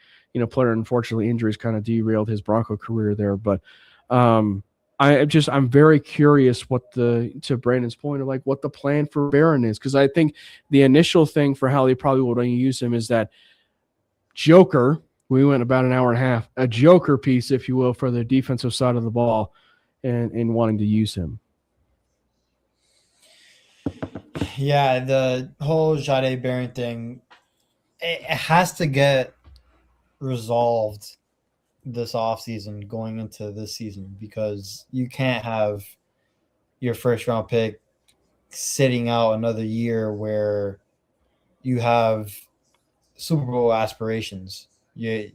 player. Unfortunately, injuries kind of derailed his Bronco career there. But I'm very curious to Brandon's point of like what the plan for Barron is. Because I think the initial thing for how they probably would use him is that joker, we went about an hour and a half, a joker piece, if you will, for the defensive side of the ball and wanting to use him. Yeah, the whole Jahdae Barron thing, it has to get resolved this offseason going into this season, because you can't have your first round pick sitting out another year where you have Super Bowl aspirations. You're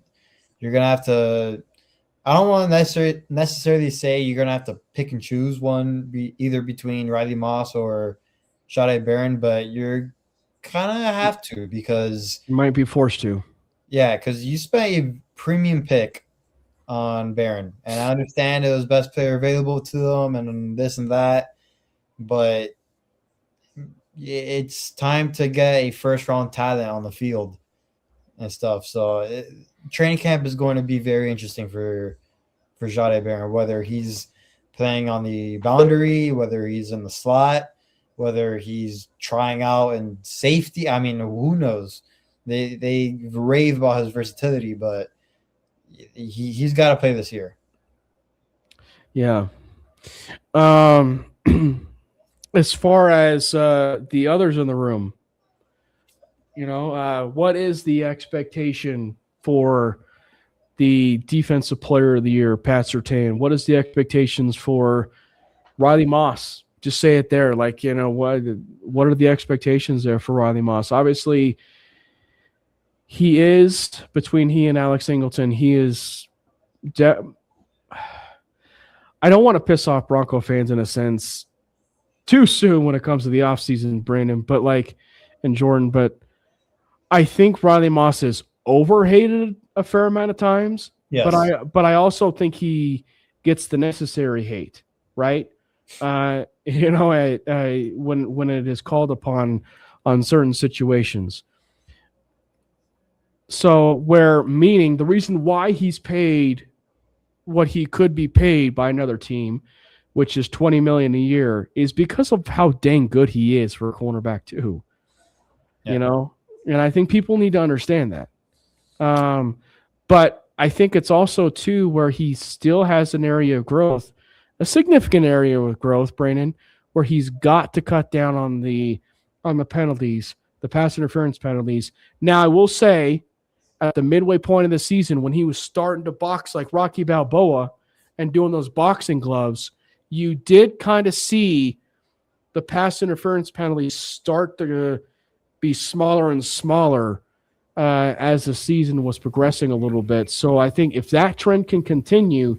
going to have to – I don't want to necessarily say you're going to have to pick and choose one, either between Riley Moss or Jahdae Barron, but you're kind of have to, because – you might be forced to. Yeah, because you spent a premium pick on Barron, and I understand it was best player available to them and this and that, but it's time to get a first-round talent on the field and stuff. So training camp is going to be very interesting for Jahdae Barron, whether he's playing on the boundary, whether he's in the slot, whether he's trying out in safety. I mean, who knows? They rave about his versatility, but he's got to play this year. Yeah. As far as the others in the room, what is the expectation for the Defensive Player of the Year, Pat Surtain? What is the expectations for Riley Moss? Just say it there. Like, what are the expectations there for Riley Moss? Obviously, he is, between he and Alex Singleton, he is I don't want to piss off Bronco fans in a sense too soon when it comes to the offseason, Brandon, and Jordan, but I think Riley Moss is overhated a fair amount of times. Yes. But I also think he gets the necessary hate, right? When it is called upon on certain situations. So meaning the reason why he's paid what he could be paid by another team, which is $20 million a year, is because of how dang good he is for a cornerback too. Yeah. And I think people need to understand that. But I think it's also too where he still has an area of growth, a significant area of growth, Brandon, where he's got to cut down on the penalties, the pass interference penalties. Now, I will say, at the midway point of the season, when he was starting to box like Rocky Balboa and doing those boxing gloves, you did kind of see the pass interference penalties start to be smaller and smaller as the season was progressing a little bit. So I think if that trend can continue,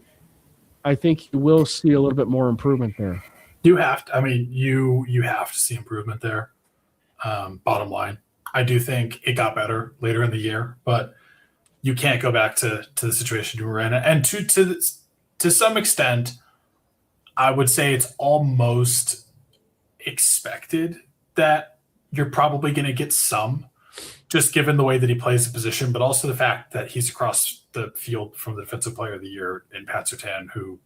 I think you will see a little bit more improvement there. You have to. I mean, you have to see improvement there. Bottom line, I do think it got better later in the year, but you can't go back to the situation you were in. And to some extent, I would say it's almost expected that you're probably going to get some, just given the way that he plays the position, but also the fact that he's across the field from the Defensive Player of the Year in Pat Surtain, who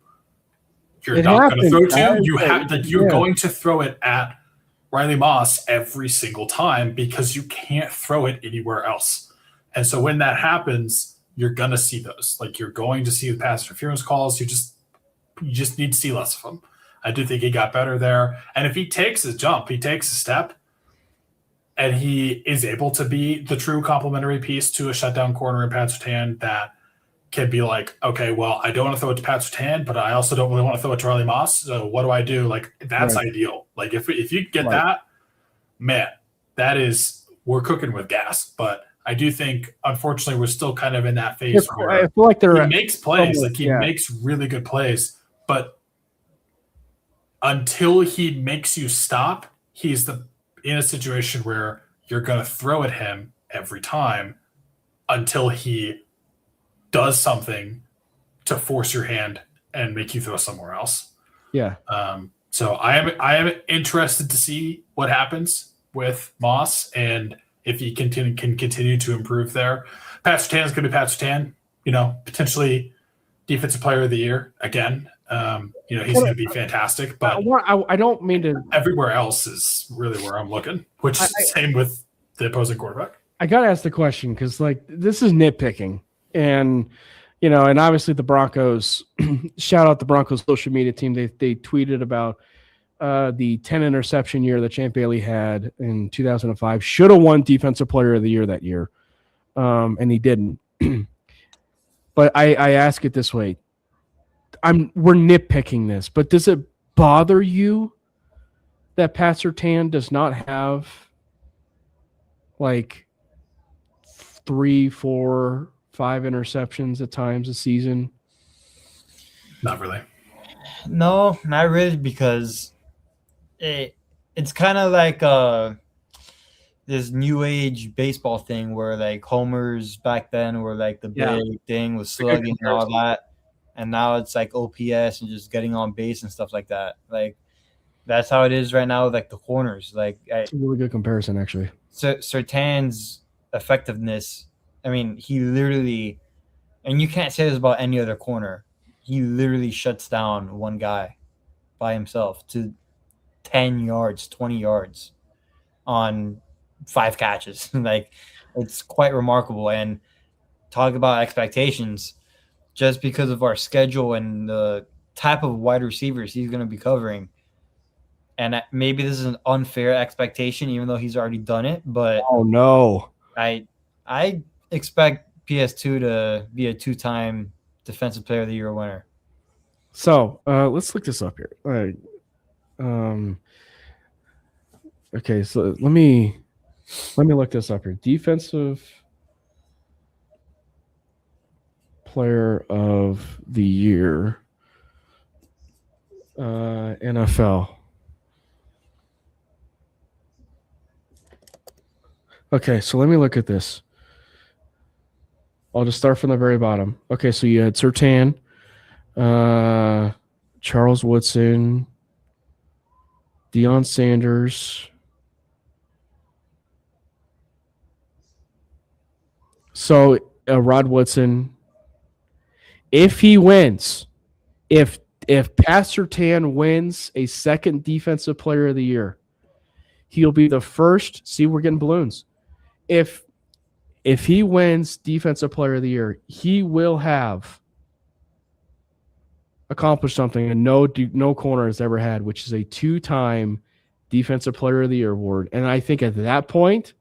you're not going to throw to. You're going to throw it at Riley Moss every single time because you can't throw it anywhere else. And so when that happens, you're going to see those. Like, you're going to see the pass interference calls. You just need to see less of them. I do think he got better there. And if he takes a jump, he takes a step, and he is able to be the true complementary piece to a shutdown corner in Pat Surtain that can be like, okay, well, I don't want to throw it to Pat Surtain, but I also don't really want to throw it to Riley Moss. So what do I do? Like, that's ideal. Like, if you get that, man, that is, we're cooking with gas. But I do think, unfortunately, we're still kind of in that phase where I feel like he makes plays. Like, he makes really good plays. But until he makes you stop, he's in a situation where you're going to throw at him every time until he does something to force your hand and make you throw somewhere else. Yeah. So I am interested to see what happens with Moss and if he can continue to improve there. Pat Surtain is going to be Pat Surtain, potentially Defensive Player of the Year again. He's going to be fantastic, but I don't mean to. Everywhere else is really where I'm looking, which is the same with the opposing quarterback. I got to ask the question because, this is nitpicking. And, and obviously the Broncos, shout out the Broncos social media team. They tweeted about the 10 interception year that Champ Bailey had in 2005. Should have won Defensive Player of the Year that year, and he didn't. But I ask it this way. We're nitpicking this, but does it bother you that Pat Surtain does not have 3, 4, 5 interceptions at times a season? Not really. No, not really, because it's kind of like this new age baseball thing where homers back then were the big thing with slugging and all that. And now it's OPS and just getting on base and stuff like that. That's how it is right now with the corners. It's a really good comparison, actually. Surtain's effectiveness, I mean, he literally, and you can't say this about any other corner, he literally shuts down one guy by himself to 10 yards, 20 yards on 5 catches. Like, it's quite remarkable. And talk about expectations, just because of our schedule and the type of wide receivers he's going to be covering. And maybe this is an unfair expectation, even though he's already done it. But oh no, I expect PS2 to be a 2-time Defensive Player of the Year winner. So let's look this up here. All right. Okay, so let me look this up here. Defensive Player of the Year, NFL. Okay, so let me look at this. I'll just start from the very bottom. Okay, so you had Surtain, Charles Woodson, Deion Sanders. So Rod Woodson, if he wins, if Pat Surtain wins a second Defensive Player of the Year, he'll be the first. See, we're getting balloons. If he wins Defensive Player of the Year, he will have accomplished something and no corner has ever had, which is a 2-time Defensive Player of the Year award. And I think at that point,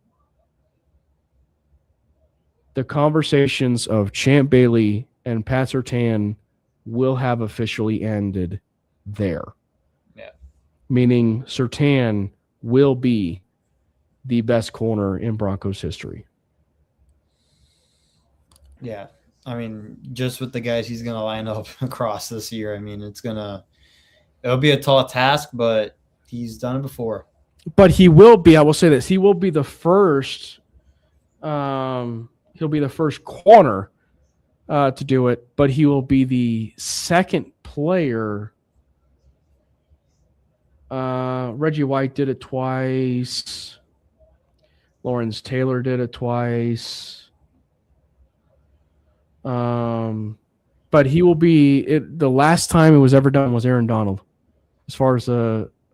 the conversations of Champ Bailey and Pat Surtain will have officially ended there. Yeah. Meaning Surtain will be the best corner in Broncos history. Yeah. I mean, just with the guys he's going to line up across this year, I mean, it'll be a tall task, but he's done it before. But he will be, I will say this, he will be the first, he'll be the first corner to do it, but he will be the second player. Reggie White did it twice. Lawrence Taylor did it twice. But he will be the last time it was ever done was Aaron Donald, as far as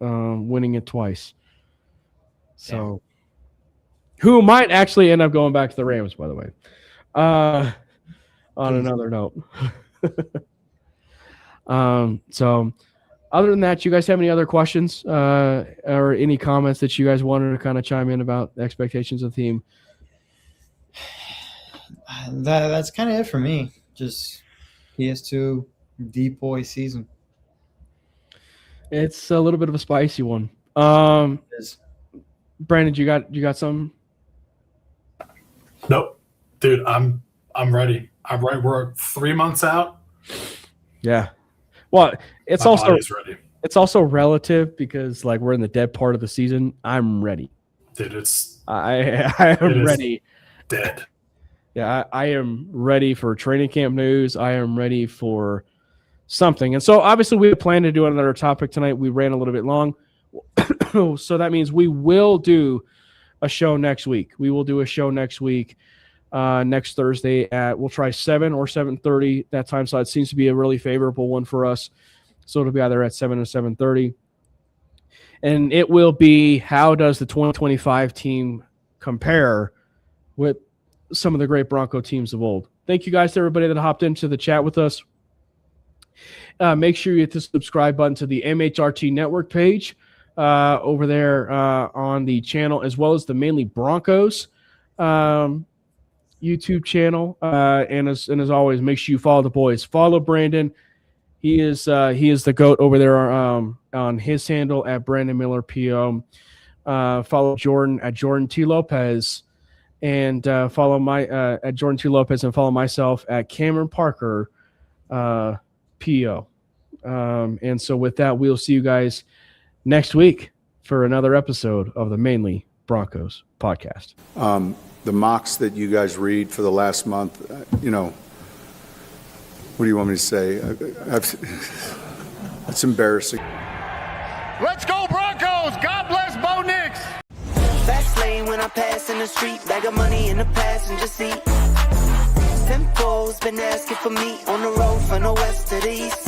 winning it twice. So, who might actually end up going back to the Rams, by the way. On another note. So, other than that, you guys have any other questions or any comments that you guys wanted to kind of chime in about the expectations of the team? That's kind of it for me. Just PS2 depoy season. It's a little bit of a spicy one. Brandon, you got something? Nope, dude. I'm ready. I'm ready. We're 3 months out. Yeah. Well, it's My also body's ready. It's also relative because like we're in the dead part of the season. I'm ready. Dude, I am ready. Dead. Yeah, I am ready for training camp news. I am ready for something. And so obviously we had planned to do another topic tonight. We ran a little bit long. So that means we will do a show next week. We will do a show next week, next Thursday we'll try 7 or 7:30. That time slot seems to be a really favorable one for us. So it'll be either at 7 or 7:30. And it will be, how does the 2025 team compare with some of the great Bronco teams of old? Thank you guys to everybody that hopped into the chat with us. Make sure you hit the subscribe button to the MHRT Network page over there on the channel, as well as the Mainly Broncos YouTube channel. And as always, make sure you follow the boys. Follow Brandon. He is the GOAT over there on his handle at Brandon Miller PO. Follow Jordan at Jordan T. Lopez. And follow my at Jordan T. Lopez, and follow myself at Cameron Parker PO. And so with that, we'll see you guys next week for another episode of the Mainly Broncos podcast. The mocks that you guys read for the last month, what do you want me to say? It's embarrassing. Let's go Broncos! God bless Bo Nix! Fast lane when I pass in the street, bag of money in the passenger seat. Simcoe's been asking for me on the road from the west to the east.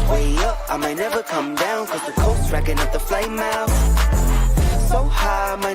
Way up, I might never come down, cause the coast's racking up the flame out. So high, I might